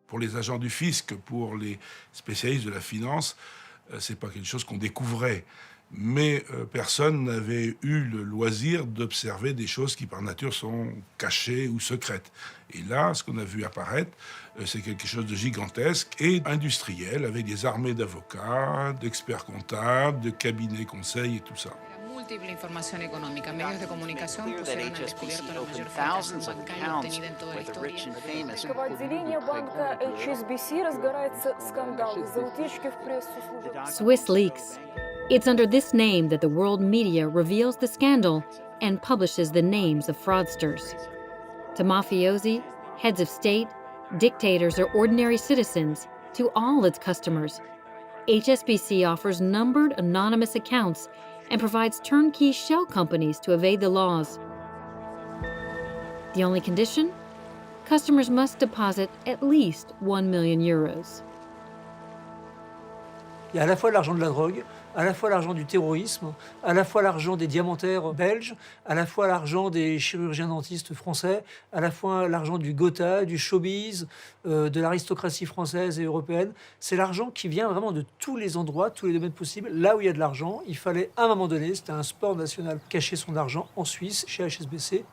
Pour les agents du fisc, pour les spécialistes de la finance, c'est pas quelque chose qu'on découvrait. Mais personne n'avait eu le loisir d'observer des choses qui, par nature, sont cachées ou secrètes. Et là, ce qu'on a vu apparaître, c'est quelque chose de gigantesque et industriel, avec des armées d'avocats, d'experts comptables, de cabinets conseils et tout ça. Múltiple información económica. Medios de comunicación pusieron al descubierto la mayor fracción bancaria obtenida en toda la historia. В отделении банка HSBC разгорается скандал из-за утечки в прессу. Swiss Leaks. It's under this name that the world media reveals the scandal and publishes the names of fraudsters. To mafiosi, heads of state, dictators, or ordinary citizens, to all its customers, HSBC offers numbered anonymous accounts and provides turnkey shell companies to evade the laws. The only condition? Customers must deposit at least 1 million euros. Il y a à la fois l'argent de la drogue, à la fois l'argent du terrorisme, à la fois l'argent des diamantaires belges, à la fois l'argent des chirurgiens dentistes français, à la fois l'argent du Gotha, du showbiz, de l'aristocratie française et européenne. C'est l'argent qui vient vraiment de tous les endroits, tous les domaines possibles. Là où il y a de l'argent, il fallait à un moment donné, c'était un sport national, cacher son argent en Suisse, chez HSBC.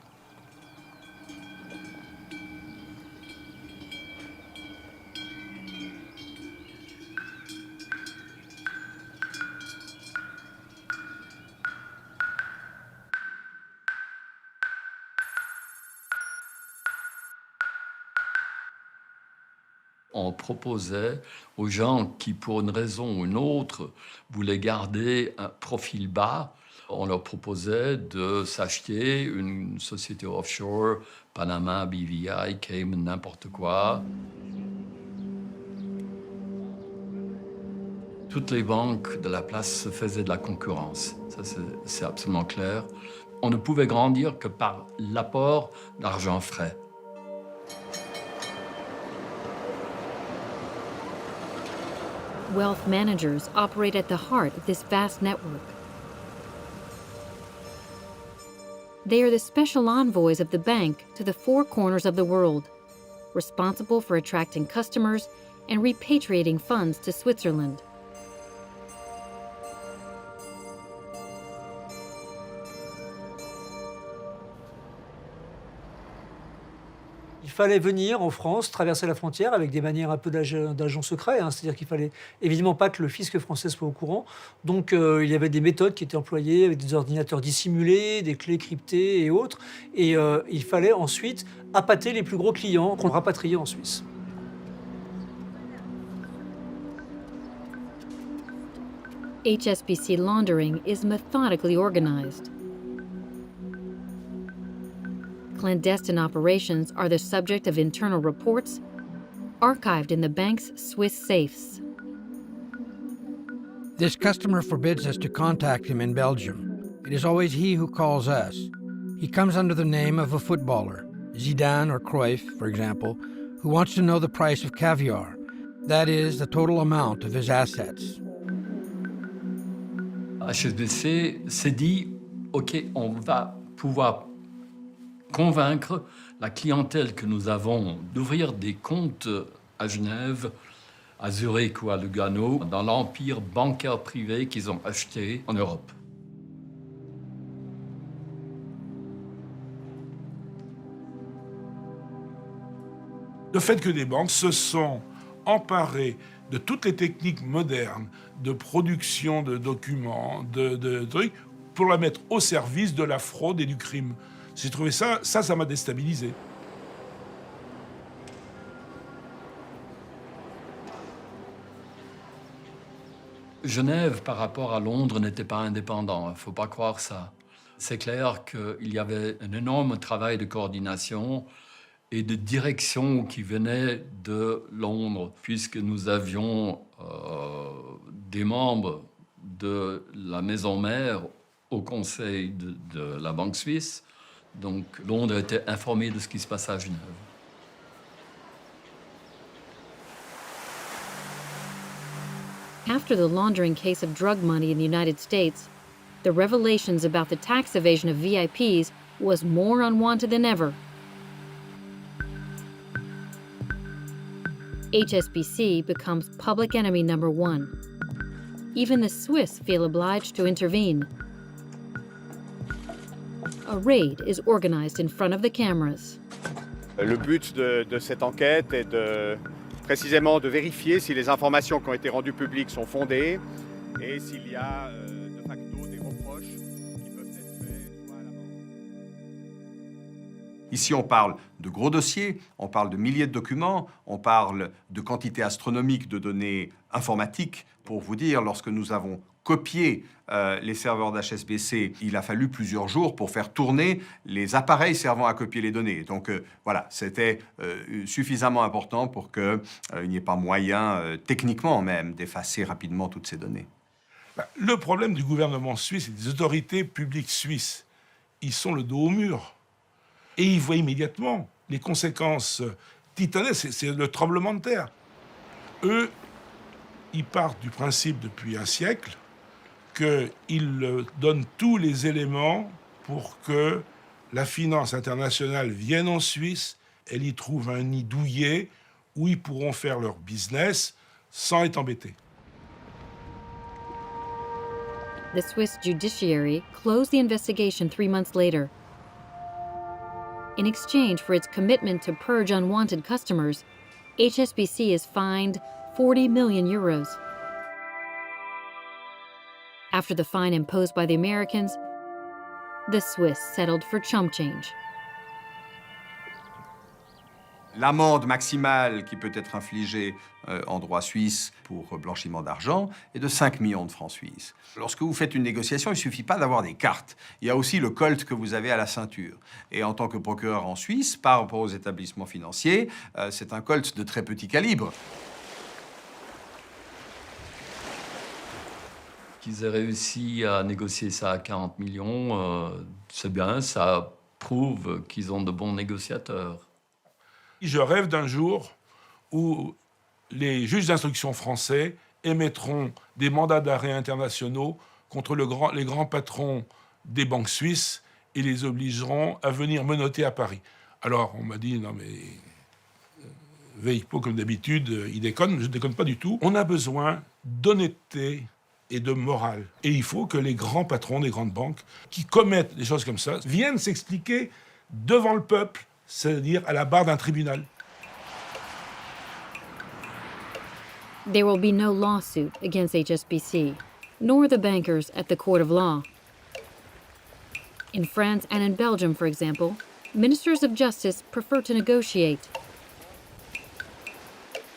On proposait aux gens qui, pour une raison ou une autre, voulaient garder un profil bas, on leur proposait de s'acheter une société offshore, Panama, BVI, Cayman, n'importe quoi. Toutes les banques de la place se faisaient de la concurrence, ça c'est absolument clair. On ne pouvait grandir que par l'apport d'argent frais. Wealth managers operate at the heart of this vast network. They are the special envoys of the bank to the four corners of the world, responsible for attracting customers and repatriating funds to Switzerland. Il fallait venir en France, traverser la frontière avec des manières un peu d'agents secrets. C'est-à-dire qu'il fallait évidemment pas que le fisc français soit au courant. Donc il y avait des méthodes qui étaient employées avec des ordinateurs dissimulés, des clés cryptées et autres. Et il fallait ensuite appâter les plus gros clients qu'on rapatriait en Suisse. HSBC laundering is methodically organized. Clandestine operations are the subject of internal reports archived in the bank's Swiss safes. This customer forbids us to contact him in Belgium. It is always he who calls us. He comes under the name of a footballer, Zidane or Cruyff, for example, who wants to know the price of caviar, that is, the total amount of his assets. HSBC s'est dit, OK, on va pouvoir convaincre la clientèle que nous avons d'ouvrir des comptes à Genève, à Zurich ou à Lugano, dans l'empire bancaire privé qu'ils ont acheté en Europe. Le fait que des banques se sont emparées de toutes les techniques modernes de production de documents, de trucs, pour la mettre au service de la fraude et du crime. J'ai trouvé ça m'a déstabilisé. Genève, par rapport à Londres, n'était pas indépendant. Il ne faut pas croire ça. C'est clair qu'il y avait un énorme travail de coordination et de direction qui venait de Londres, puisque nous avions des membres de la maison mère au conseil de la Banque suisse. Donc Londres était informé de ce qui se passait à Genève. After the laundering case of drug money in the United States, the revelations about the tax evasion of VIPs was more unwanted than ever. HSBC becomes public enemy number one. Even the Swiss feel obliged to intervene. A raid is organized in front of the cameras. Le but de cette enquête est précisément de vérifier si les informations qui ont été rendues publiques sont fondées et s'il y a de facto des reproches qui peuvent être faits soit à la banque. Ici, on parle de gros dossiers, on parle de milliers de documents, on parle de quantités astronomiques de données informatiques. Pour vous dire, lorsque nous avons copié les serveurs d'HSBC, il a fallu plusieurs jours pour faire tourner les appareils servant à copier les données. Donc voilà, c'était suffisamment important pour qu'il n'y ait pas moyen, techniquement même, d'effacer rapidement toutes ces données. Le problème du gouvernement suisse et des autorités publiques suisses, ils sont le dos au mur. Et ils voient immédiatement les conséquences titanesques, c'est le tremblement de terre. Eux, ils partent du principe depuis un siècle qu'ils donnent tous les éléments pour que la finance internationale vienne en Suisse, elle y trouve un nid douillet où ils pourront faire leur business sans être embêtés. The Swiss judiciary closed the investigation 3 months later. In exchange for its commitment to purge unwanted customers, HSBC is fined 40 million euros. After the fine imposed by the Americans, the Swiss settled for chump change. L'amende maximale qui peut être infligée en droit suisse pour blanchiment d'argent est de 5 millions de francs suisses. Lorsque vous faites une négociation, il ne suffit pas d'avoir des cartes. Il y a aussi le colt que vous avez à la ceinture. Et en tant que procureur en Suisse, par rapport aux établissements financiers, c'est un colt de très petit calibre. Qu'ils aient réussi à négocier ça à 40 millions, c'est bien, ça prouve qu'ils ont de bons négociateurs. Je rêve d'un jour où les juges d'instruction français émettront des mandats d'arrêt internationaux contre les grands patrons des banques suisses et les obligeront à venir menotter à Paris. Alors, on m'a dit, non mais, Veilpo, comme d'habitude, il déconne. Je ne déconne pas du tout. On a besoin d'honnêteté et de morale. Et il faut que les grands patrons des grandes banques qui commettent des choses comme ça viennent s'expliquer devant le peuple, c'est-à-dire à la barre d'un tribunal. There will be no lawsuit against HSBC, nor the bankers at the court of law. In France and in Belgium, for example, ministers of justice prefer to negotiate.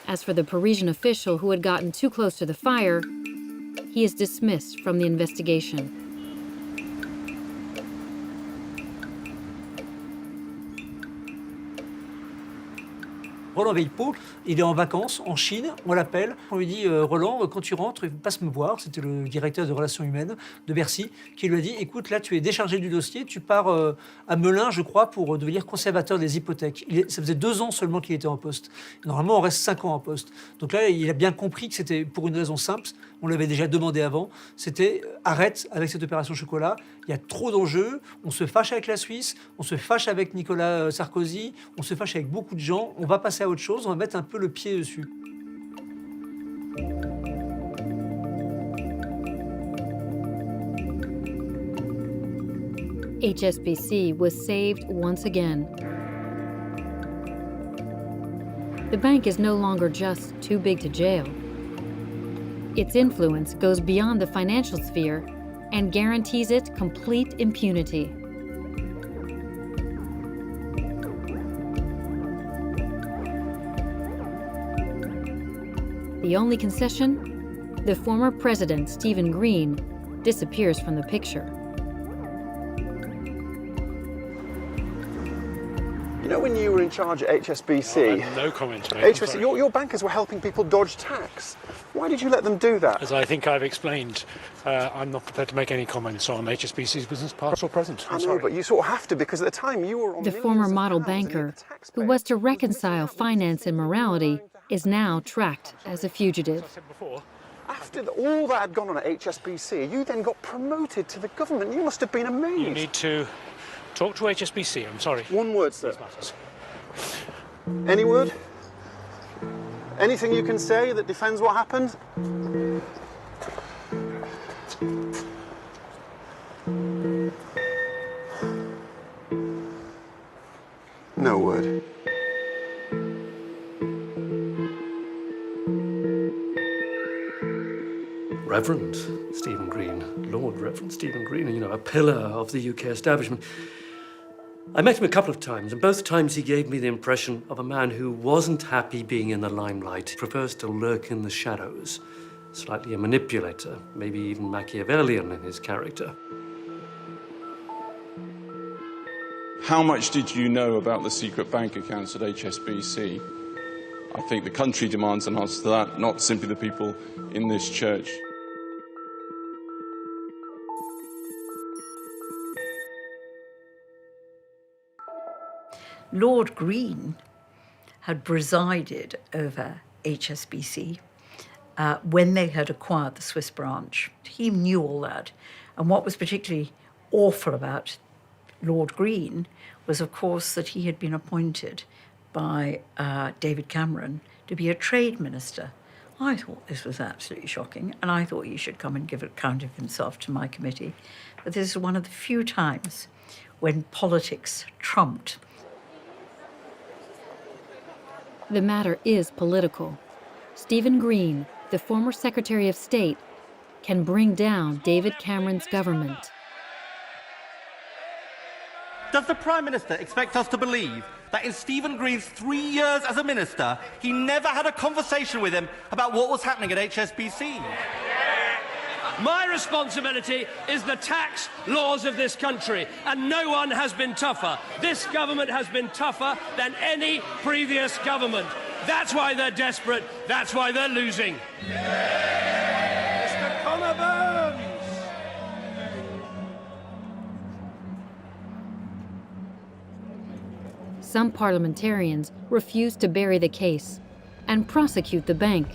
As for the Parisian official who had gotten too close to the fire, he is dismissed from the investigation. Well, Roland Weilpot, il est en vacances en Chine, on l'appelle, on lui dit Roland, quand tu rentres, passe me voir. C'était le directeur de relations humaines de Bercy qui lui a dit écoute, là tu es déchargé du dossier, tu pars à Melun, je crois, pour devenir conservateur des hypothèques. Ça faisait 2 ans seulement qu'il était en poste. Normalement, on reste 5 ans en poste. Donc là, il a bien compris que c'était pour une raison simple, on l'avait déjà demandé avant, c'était arrête avec cette opération chocolat, il y a trop d'enjeux, on se fâche avec la Suisse, on se fâche avec Nicolas Sarkozy, on se fâche avec beaucoup de gens, on va passer à autre chose, on va mettre un peu le pied dessus. HSBC was saved once again. The bank is no longer just too big to jail. Its influence goes beyond the financial sphere and guarantees it complete impunity. The only concession? The former president, Stephen Green, disappears from the picture. You know, when you were in charge at HSBC, no comment to make. HSBC, your bankers were helping people dodge tax. Why did you let them do that? As I think I've explained, I'm not prepared to make any comments on HSBC's business, past or present. I know, but you sort of have to, because at the time you were on The former model banker, who was to reconcile finance and morality, is now tracked as a fugitive. After all that had gone on at HSBC, you then got promoted to the government. You must have been amazed. You need to talk to HSBC, I'm sorry. One word, sir. Any word? Anything you can say that defends what happened? No word. Reverend Stephen Green, Lord Reverend Stephen Green, you know, a pillar of the UK establishment. I met him a couple of times, and both times he gave me the impression of a man who wasn't happy being in the limelight, prefers to lurk in the shadows, slightly a manipulator, maybe even Machiavellian in his character. How much did you know about the secret bank accounts at HSBC? I think the country demands an answer to that, not simply the people in this church. Lord Green had presided over HSBC when they had acquired the Swiss branch. He knew all that. And what was particularly awful about Lord Green was, of course, that he had been appointed by David Cameron to be a trade minister. I thought this was absolutely shocking, and I thought he should come and give an account of himself to my committee. But this is one of the few times when politics trumped. The matter is political. Stephen Green, the former Secretary of State, can bring down David Cameron's government. Does the Prime Minister expect us to believe that in Stephen Green's 3 years as a minister, he never had a conversation with him about what was happening at HSBC? My responsibility is the tax laws of this country, and no one has been tougher. This government has been tougher than any previous government. That's why they're desperate. That's why they're losing. Mr. Conover! Some parliamentarians refuse to bury the case and prosecute the bank.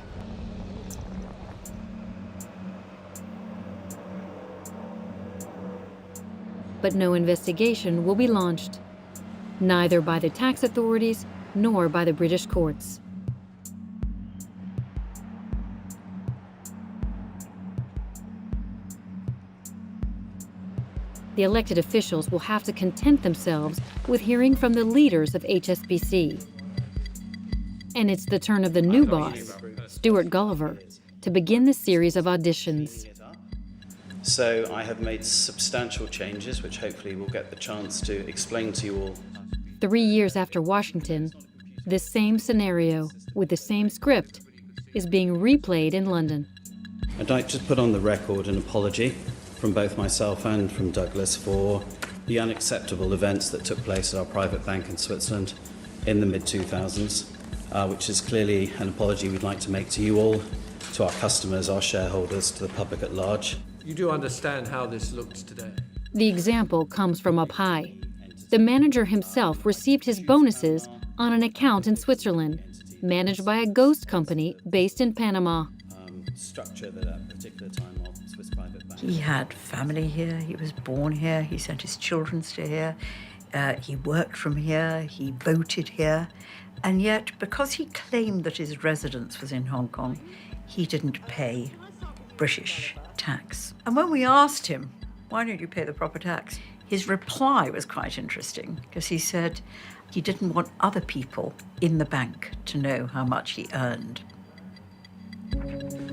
But no investigation will be launched, neither by the tax authorities nor by the British courts. The elected officials will have to content themselves with hearing from the leaders of HSBC. And it's the turn of the new boss, Stuart Gulliver, to begin the series of auditions. So I have made substantial changes, which hopefully we'll get the chance to explain to you all. 3 years after Washington, this same scenario, with the same script, is being replayed in London. I'd like to put on the record an apology from both myself and from Douglas for the unacceptable events that took place at our private bank in Switzerland in the mid-2000s. which is clearly an apology we'd like to make to you all, to our customers, our shareholders, to the public at large. You do understand how this looks today? The example comes from up high. The manager himself received his bonuses on an account in Switzerland, managed by a ghost company based in Panama. Structure that at a particular time of Swiss private bank. He had family here, he was born here, he sent his children to here, he worked from here, he voted here, and yet because he claimed that his residence was in Hong Kong, he didn't pay British tax. And when we asked him, why don't you pay the proper tax? His reply was quite interesting, because he said he didn't want other people in the bank to know how much he earned.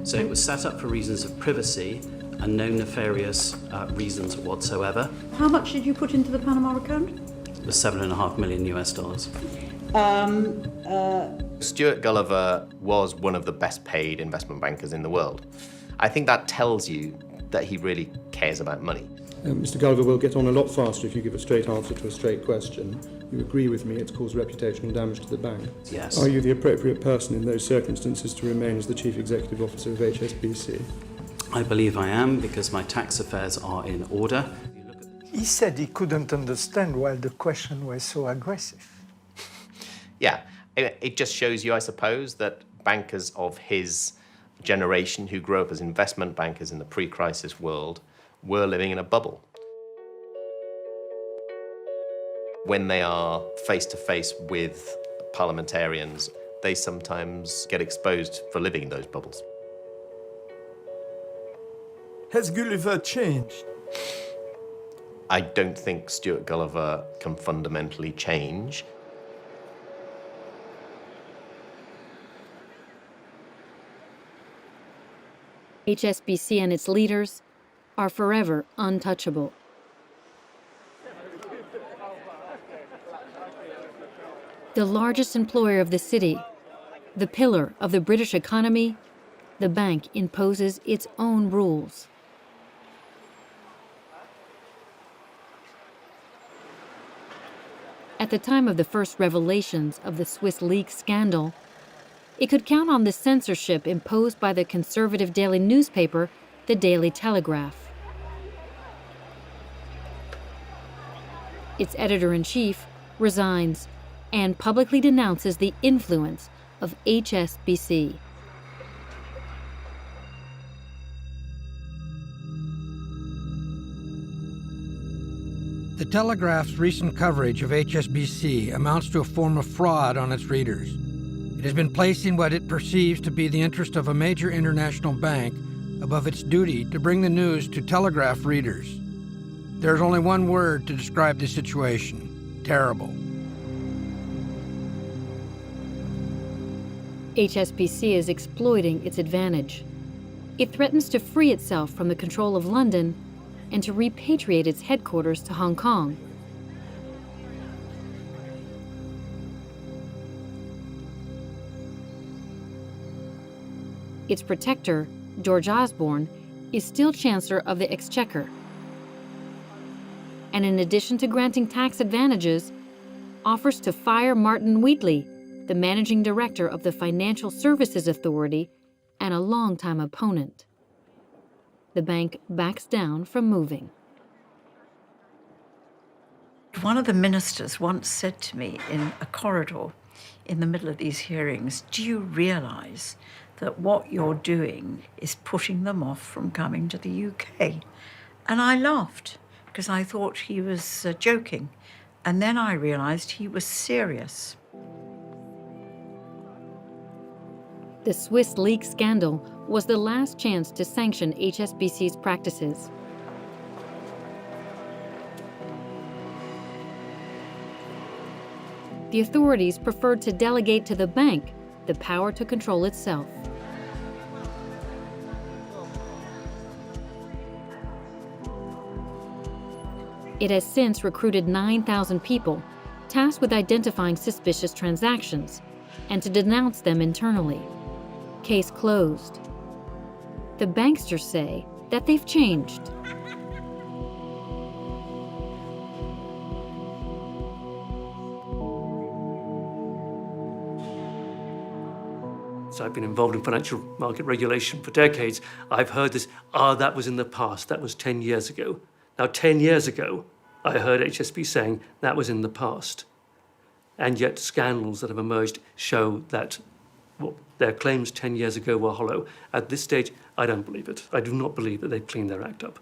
So it was set up for reasons of privacy and no nefarious reasons whatsoever. How much did you put into the Panama account? It was $7.5 million US. Stuart Gulliver was one of the best paid investment bankers in the world. I think that tells you that he really cares about money. Mr. Gulliver will get on a lot faster if you give a straight answer to a straight question. You agree with me it's caused reputational damage to the bank? Yes. Are you the appropriate person in those circumstances to remain as the Chief Executive Officer of HSBC? I believe I am, because my tax affairs are in order. He said he couldn't understand why the question was so aggressive. Yeah, it just shows you, I suppose, that bankers of his generation who grew up as investment bankers in the pre-crisis world were living in a bubble. When they are face-to-face with parliamentarians, they sometimes get exposed for living in those bubbles. Has Gulliver changed? I don't think Stuart Gulliver can fundamentally change. HSBC and its leaders are forever untouchable. The largest employer of the city, the pillar of the British economy, the bank imposes its own rules. At the time of the first revelations of the Swiss leaks scandal, it could count on the censorship imposed by the conservative daily newspaper, the Daily Telegraph. Its editor-in-chief resigns and publicly denounces the influence of HSBC. The Telegraph's recent coverage of HSBC amounts to a form of fraud on its readers. It has been placing what it perceives to be the interest of a major international bank above its duty to bring the news to Telegraph readers. There is only one word to describe the situation: terrible. HSBC is exploiting its advantage. It threatens to free itself from the control of London and to repatriate its headquarters to Hong Kong. Its protector, George Osborne, is still Chancellor of the Exchequer. And in addition to granting tax advantages, offers to fire Martin Wheatley, the managing director of the Financial Services Authority and a longtime opponent. The bank backs down from moving. One of the ministers once said to me in a corridor in the middle of these hearings, do you realize that what you're doing is putting them off from coming to the UK? And I laughed because I thought he was joking. And then I realized he was serious. The Swiss leaks scandal was the last chance to sanction HSBC's practices. The authorities preferred to delegate to the bank the power to control itself. It has since recruited 9,000 people, tasked with identifying suspicious transactions and to denounce them internally. Case closed. The banksters say that they've changed. I've been involved in financial market regulation for decades, I've heard this, that was in the past, that was 10 years ago. Now, 10 years ago, I heard HSBC saying that was in the past. And yet scandals that have emerged show that their claims 10 years ago were hollow. At this stage, I don't believe it. I do not believe that they've cleaned their act up.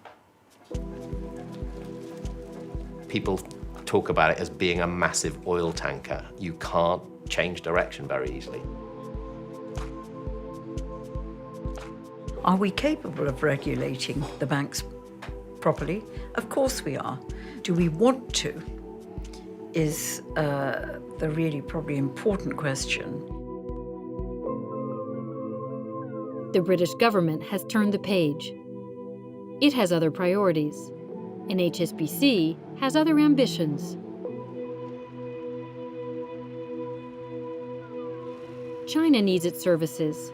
People talk about it as being a massive oil tanker. You can't change direction very easily. Are we capable of regulating the banks properly? Of course we are. Do we want to? Is the really probably important question. The British government has turned the page. It has other priorities, and HSBC has other ambitions. China needs its services.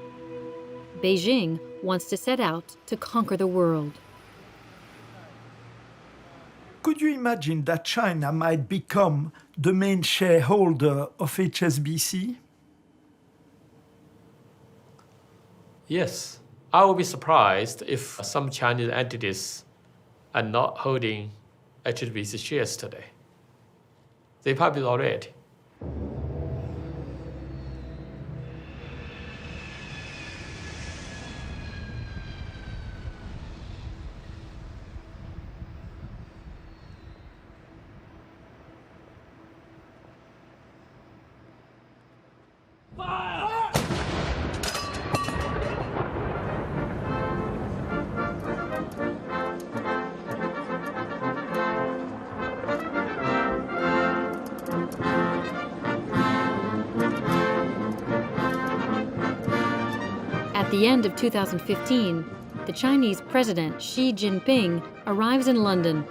Beijing wants to set out to conquer the world. Could you imagine that China might become the main shareholder of HSBC? Yes. I would be surprised if some Chinese entities are not holding HSBC shares today. They probably already. At the end of 2015, the Chinese President Xi Jinping arrives in London.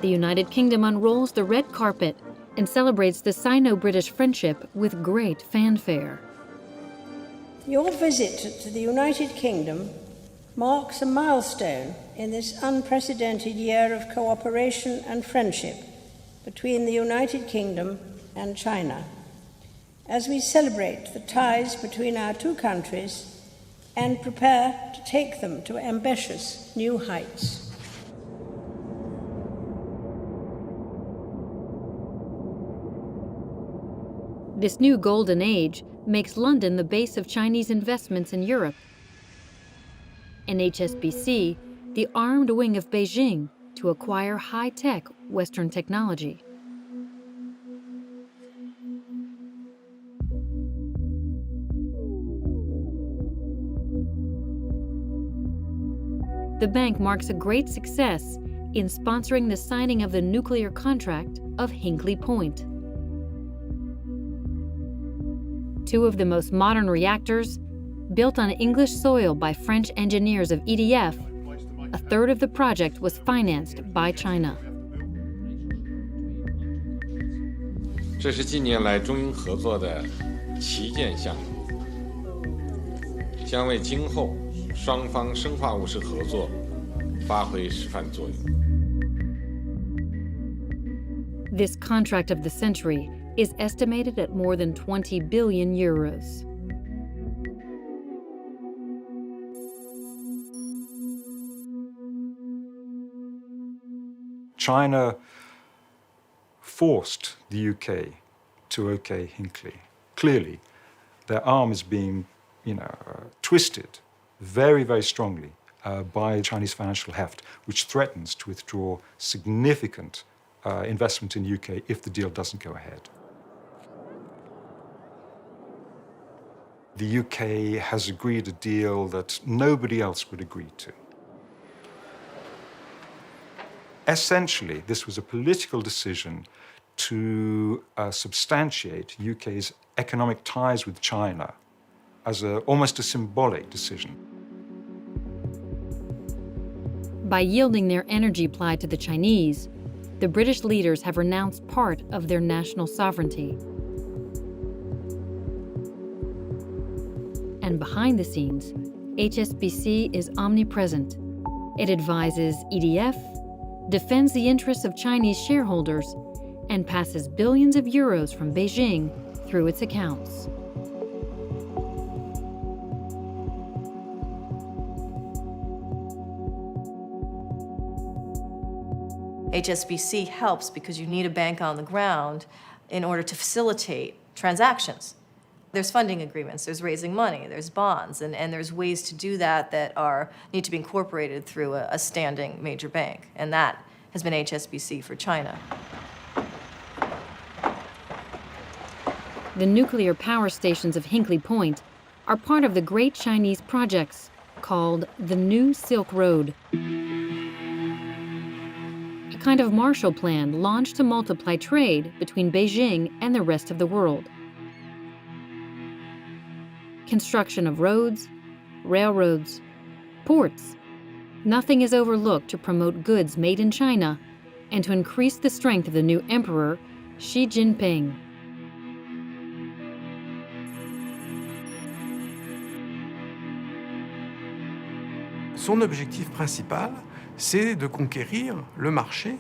The United Kingdom unrolls the red carpet and celebrates the Sino-British friendship with great fanfare. Your visit to the United Kingdom marks a milestone in this unprecedented year of cooperation and friendship between the United Kingdom and China, as we celebrate the ties between our two countries and prepare to take them to ambitious new heights. This new golden age makes London the base of Chinese investments in Europe, and HSBC the armed wing of Beijing to acquire high-tech Western technology. The bank marks a great success in sponsoring the signing of the nuclear contract of Hinkley Point. Two of the most modern reactors, built on English soil by French engineers of EDF, a third of the project was financed by China. 这是近年来中英合作的旗舰项目，将为今后双方生化物质合作发挥示范作用。 This contract of the century is estimated at more than 20 billion euros. China forced the UK to OK Hinkley. Clearly, their arm is being, twisted very, very strongly by Chinese financial heft, which threatens to withdraw significant investment in the UK if the deal doesn't go ahead. The UK has agreed a deal that nobody else would agree to. Essentially, this was a political decision to substantiate UK's economic ties with China as almost a symbolic decision. By yielding their energy ply to the Chinese, the British leaders have renounced part of their national sovereignty. And behind the scenes, HSBC is omnipresent, It advises EDF, defends the interests of Chinese shareholders, and passes billions of euros from Beijing through its accounts. HSBC helps because you need a bank on the ground in order to facilitate transactions. There's funding agreements, there's raising money, there's bonds, and there's ways to do that need to be incorporated through a standing major bank. And that has been HSBC for China. The nuclear power stations of Hinkley Point are part of the great Chinese projects called the New Silk Road, a kind of Marshall Plan launched to multiply trade between Beijing and the rest of the world. Construction of roads, railroads, ports. Nothing is overlooked to promote goods made in China and to increase the strength of the new emperor, Xi Jinping. Son objectif principal, c'est de conquérir le marché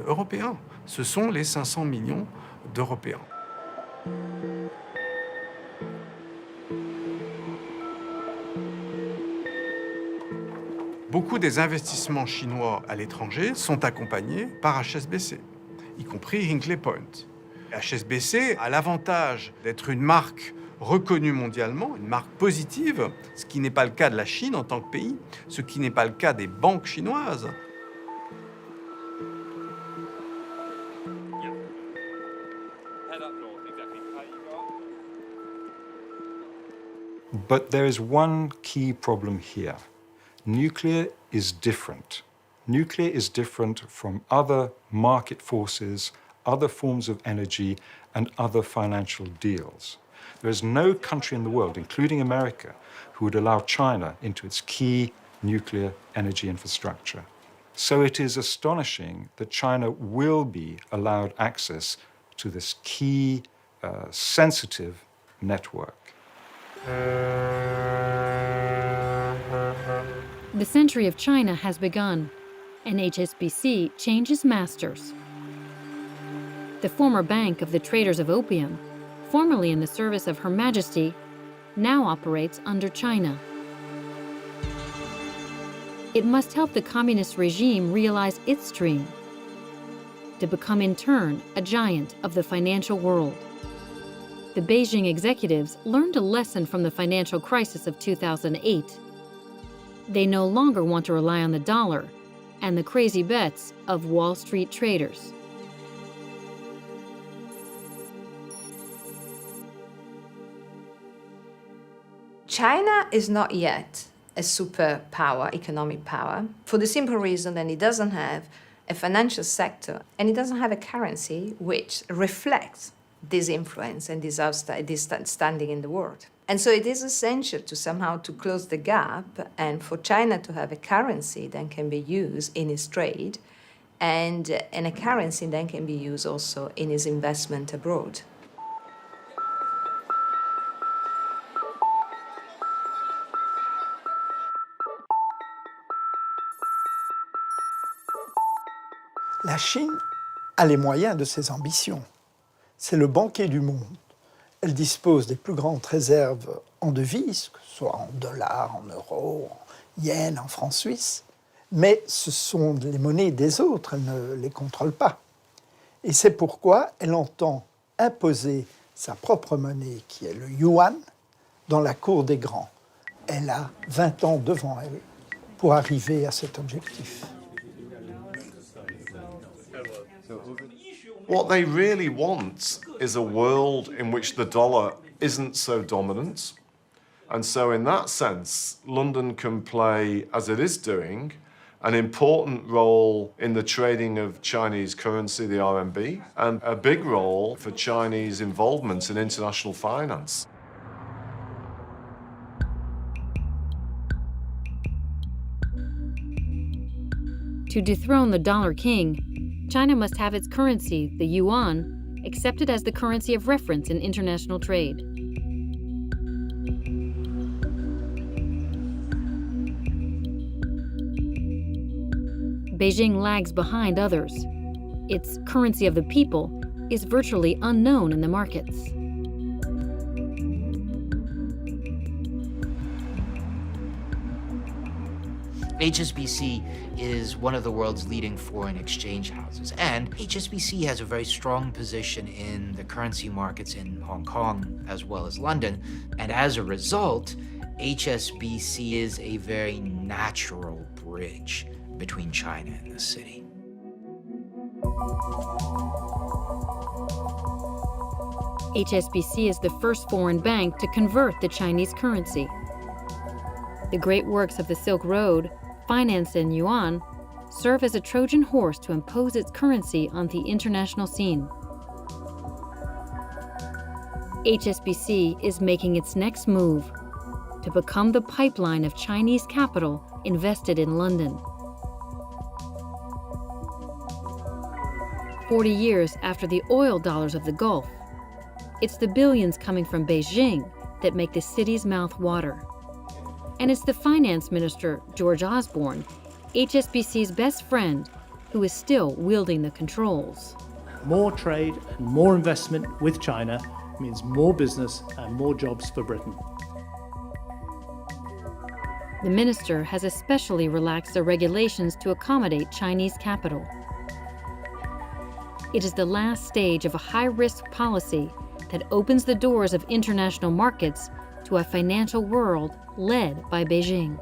européen. Ce sont les 500 millions d'Européens. Beaucoup des investissements chinois à l'étranger sont accompagnés par HSBC, y compris Hinkley Point. HSBC a l'avantage d'être une marque reconnue mondialement, une marque positive, ce qui n'est pas le cas de la Chine en tant que pays, ce qui n'est pas le cas des banques chinoises. But there is one key problem here. Nuclear is different. Nuclear is different from other market forces, other forms of energy, and other financial deals. There is no country in the world, including America, who would allow China into its key nuclear energy infrastructure. So it is astonishing that China will be allowed access to this key, sensitive network. The century of China has begun, and HSBC changes masters. The former bank of the traders of opium, formerly in the service of Her Majesty, now operates under China. It must help the communist regime realize its dream, to become in turn a giant of the financial world. The Beijing executives learned a lesson from the financial crisis of 2008. They no longer want to rely on the dollar and the crazy bets of Wall Street traders. China is not yet a superpower, economic power, for the simple reason that it doesn't have a financial sector and it doesn't have a currency which reflects this influence and this standing in the world. And so it is essential to somehow to close the gap and for China to have a currency that can be used in its trade and a currency that can be used also in its investment abroad. La Chine a les moyens de ses ambitions. C'est le banquier du monde. Elle dispose des plus grandes réserves en devises, que ce soit en dollars, en euros, en yens, en francs suisses. Mais ce sont les monnaies des autres, elle ne les contrôle pas. Et c'est pourquoi elle entend imposer sa propre monnaie, qui est le yuan, dans la cour des grands. Elle a 20 ans devant elle pour arriver à cet objectif. What they really want is a world in which the dollar isn't so dominant. And so in that sense, London can play, as it is doing, an important role in the trading of Chinese currency, the RMB, and a big role for Chinese involvement in international finance. To dethrone the dollar king, China must have its currency, the yuan, accepted as the currency of reference in international trade. Beijing lags behind others. Its currency of the people is virtually unknown in the markets. HSBC is one of the world's leading foreign exchange houses, and HSBC has a very strong position in the currency markets in Hong Kong as well as London, and as a result, HSBC is a very natural bridge between China and the city. HSBC is the first foreign bank to convert the Chinese currency. The great works of the Silk Road, financed in yuan, serve as a Trojan horse to impose its currency on the international scene. HSBC is making its next move to become the pipeline of Chinese capital invested in London. 40 years after the oil dollars of the Gulf, it's the billions coming from Beijing that make the city's mouth water. And it's the finance minister, George Osborne, HSBC's best friend, who is still wielding the controls. More trade and more investment with China means more business and more jobs for Britain. The minister has especially relaxed the regulations to accommodate Chinese capital. It is the last stage of a high-risk policy that opens the doors of international markets to a financial world led by Beijing.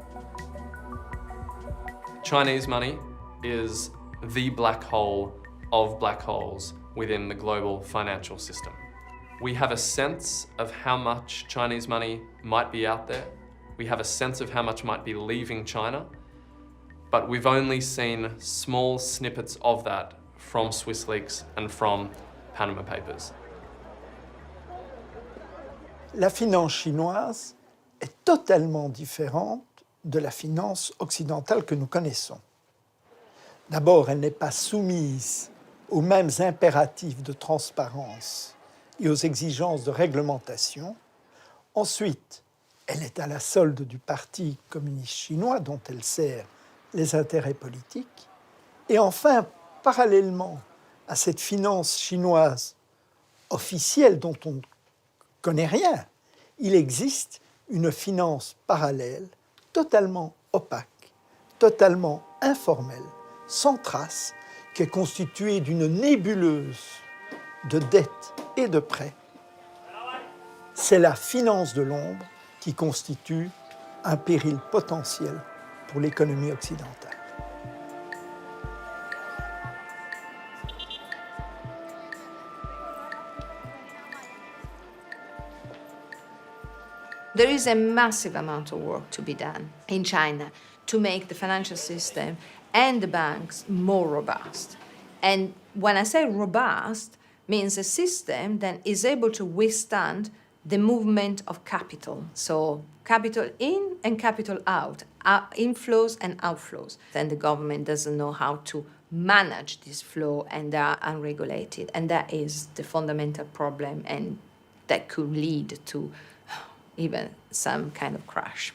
Chinese money is the black hole of black holes within the global financial system. We have a sense of how much Chinese money might be out there. We have a sense of how much might be leaving China, but we've only seen small snippets of that from Swiss leaks and from Panama Papers. La finance chinoise est totalement différente de la finance occidentale que nous connaissons. D'abord, elle n'est pas soumise aux mêmes impératifs de transparence et aux exigences de réglementation. Ensuite, elle est à la solde du Parti communiste chinois dont elle sert les intérêts politiques. Et enfin, parallèlement à cette finance chinoise officielle dont on ne connaît rien, il existe une finance parallèle, totalement opaque, totalement informelle, sans trace, qui est constituée d'une nébuleuse de dettes et de prêts. C'est la finance de l'ombre qui constitue un péril potentiel pour l'économie occidentale. There is a massive amount of work to be done in China to make the financial system and the banks more robust. And when I say robust, means a system that is able to withstand the movement of capital. So capital in and capital out, inflows and outflows. Then the government doesn't know how to manage this flow and they are unregulated. And that is the fundamental problem, and that could lead to even some kind of crash.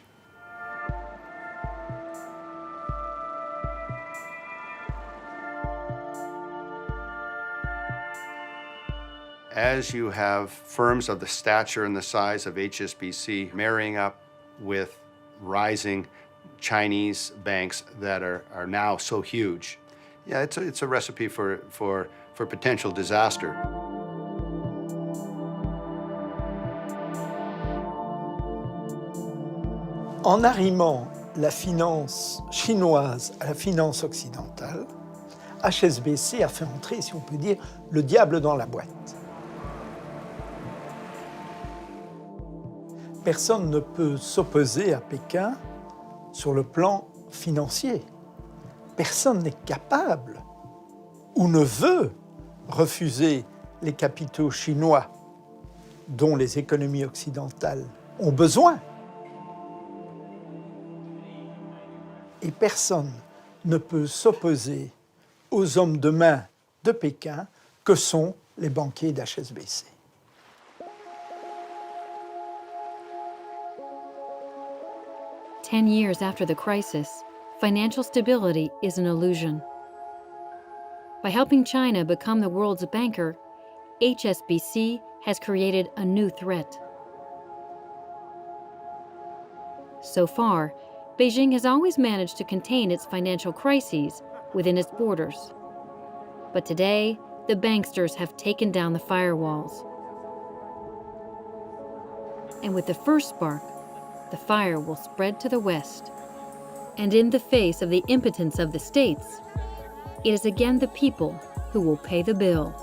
As you have firms of the stature and the size of HSBC marrying up with rising Chinese banks that are now so huge, yeah, it's a recipe for potential disaster. En arrimant la finance chinoise à la finance occidentale, HSBC a fait entrer, si on peut dire, le diable dans la boîte. Personne ne peut s'opposer à Pékin sur le plan financier. Personne n'est capable ou ne veut refuser les capitaux chinois dont les économies occidentales ont besoin. Et personne ne peut s'opposer aux hommes de main de Pékin que sont les banquiers d'HSBC. Ten years after the crisis, financial stability is an illusion. By helping China become the world's banker, HSBC has created a new threat. So far, Beijing has always managed to contain its financial crises within its borders. But today, the banksters have taken down the firewalls. And with the first spark, the fire will spread to the west. And in the face of the impotence of the states, it is again the people who will pay the bill.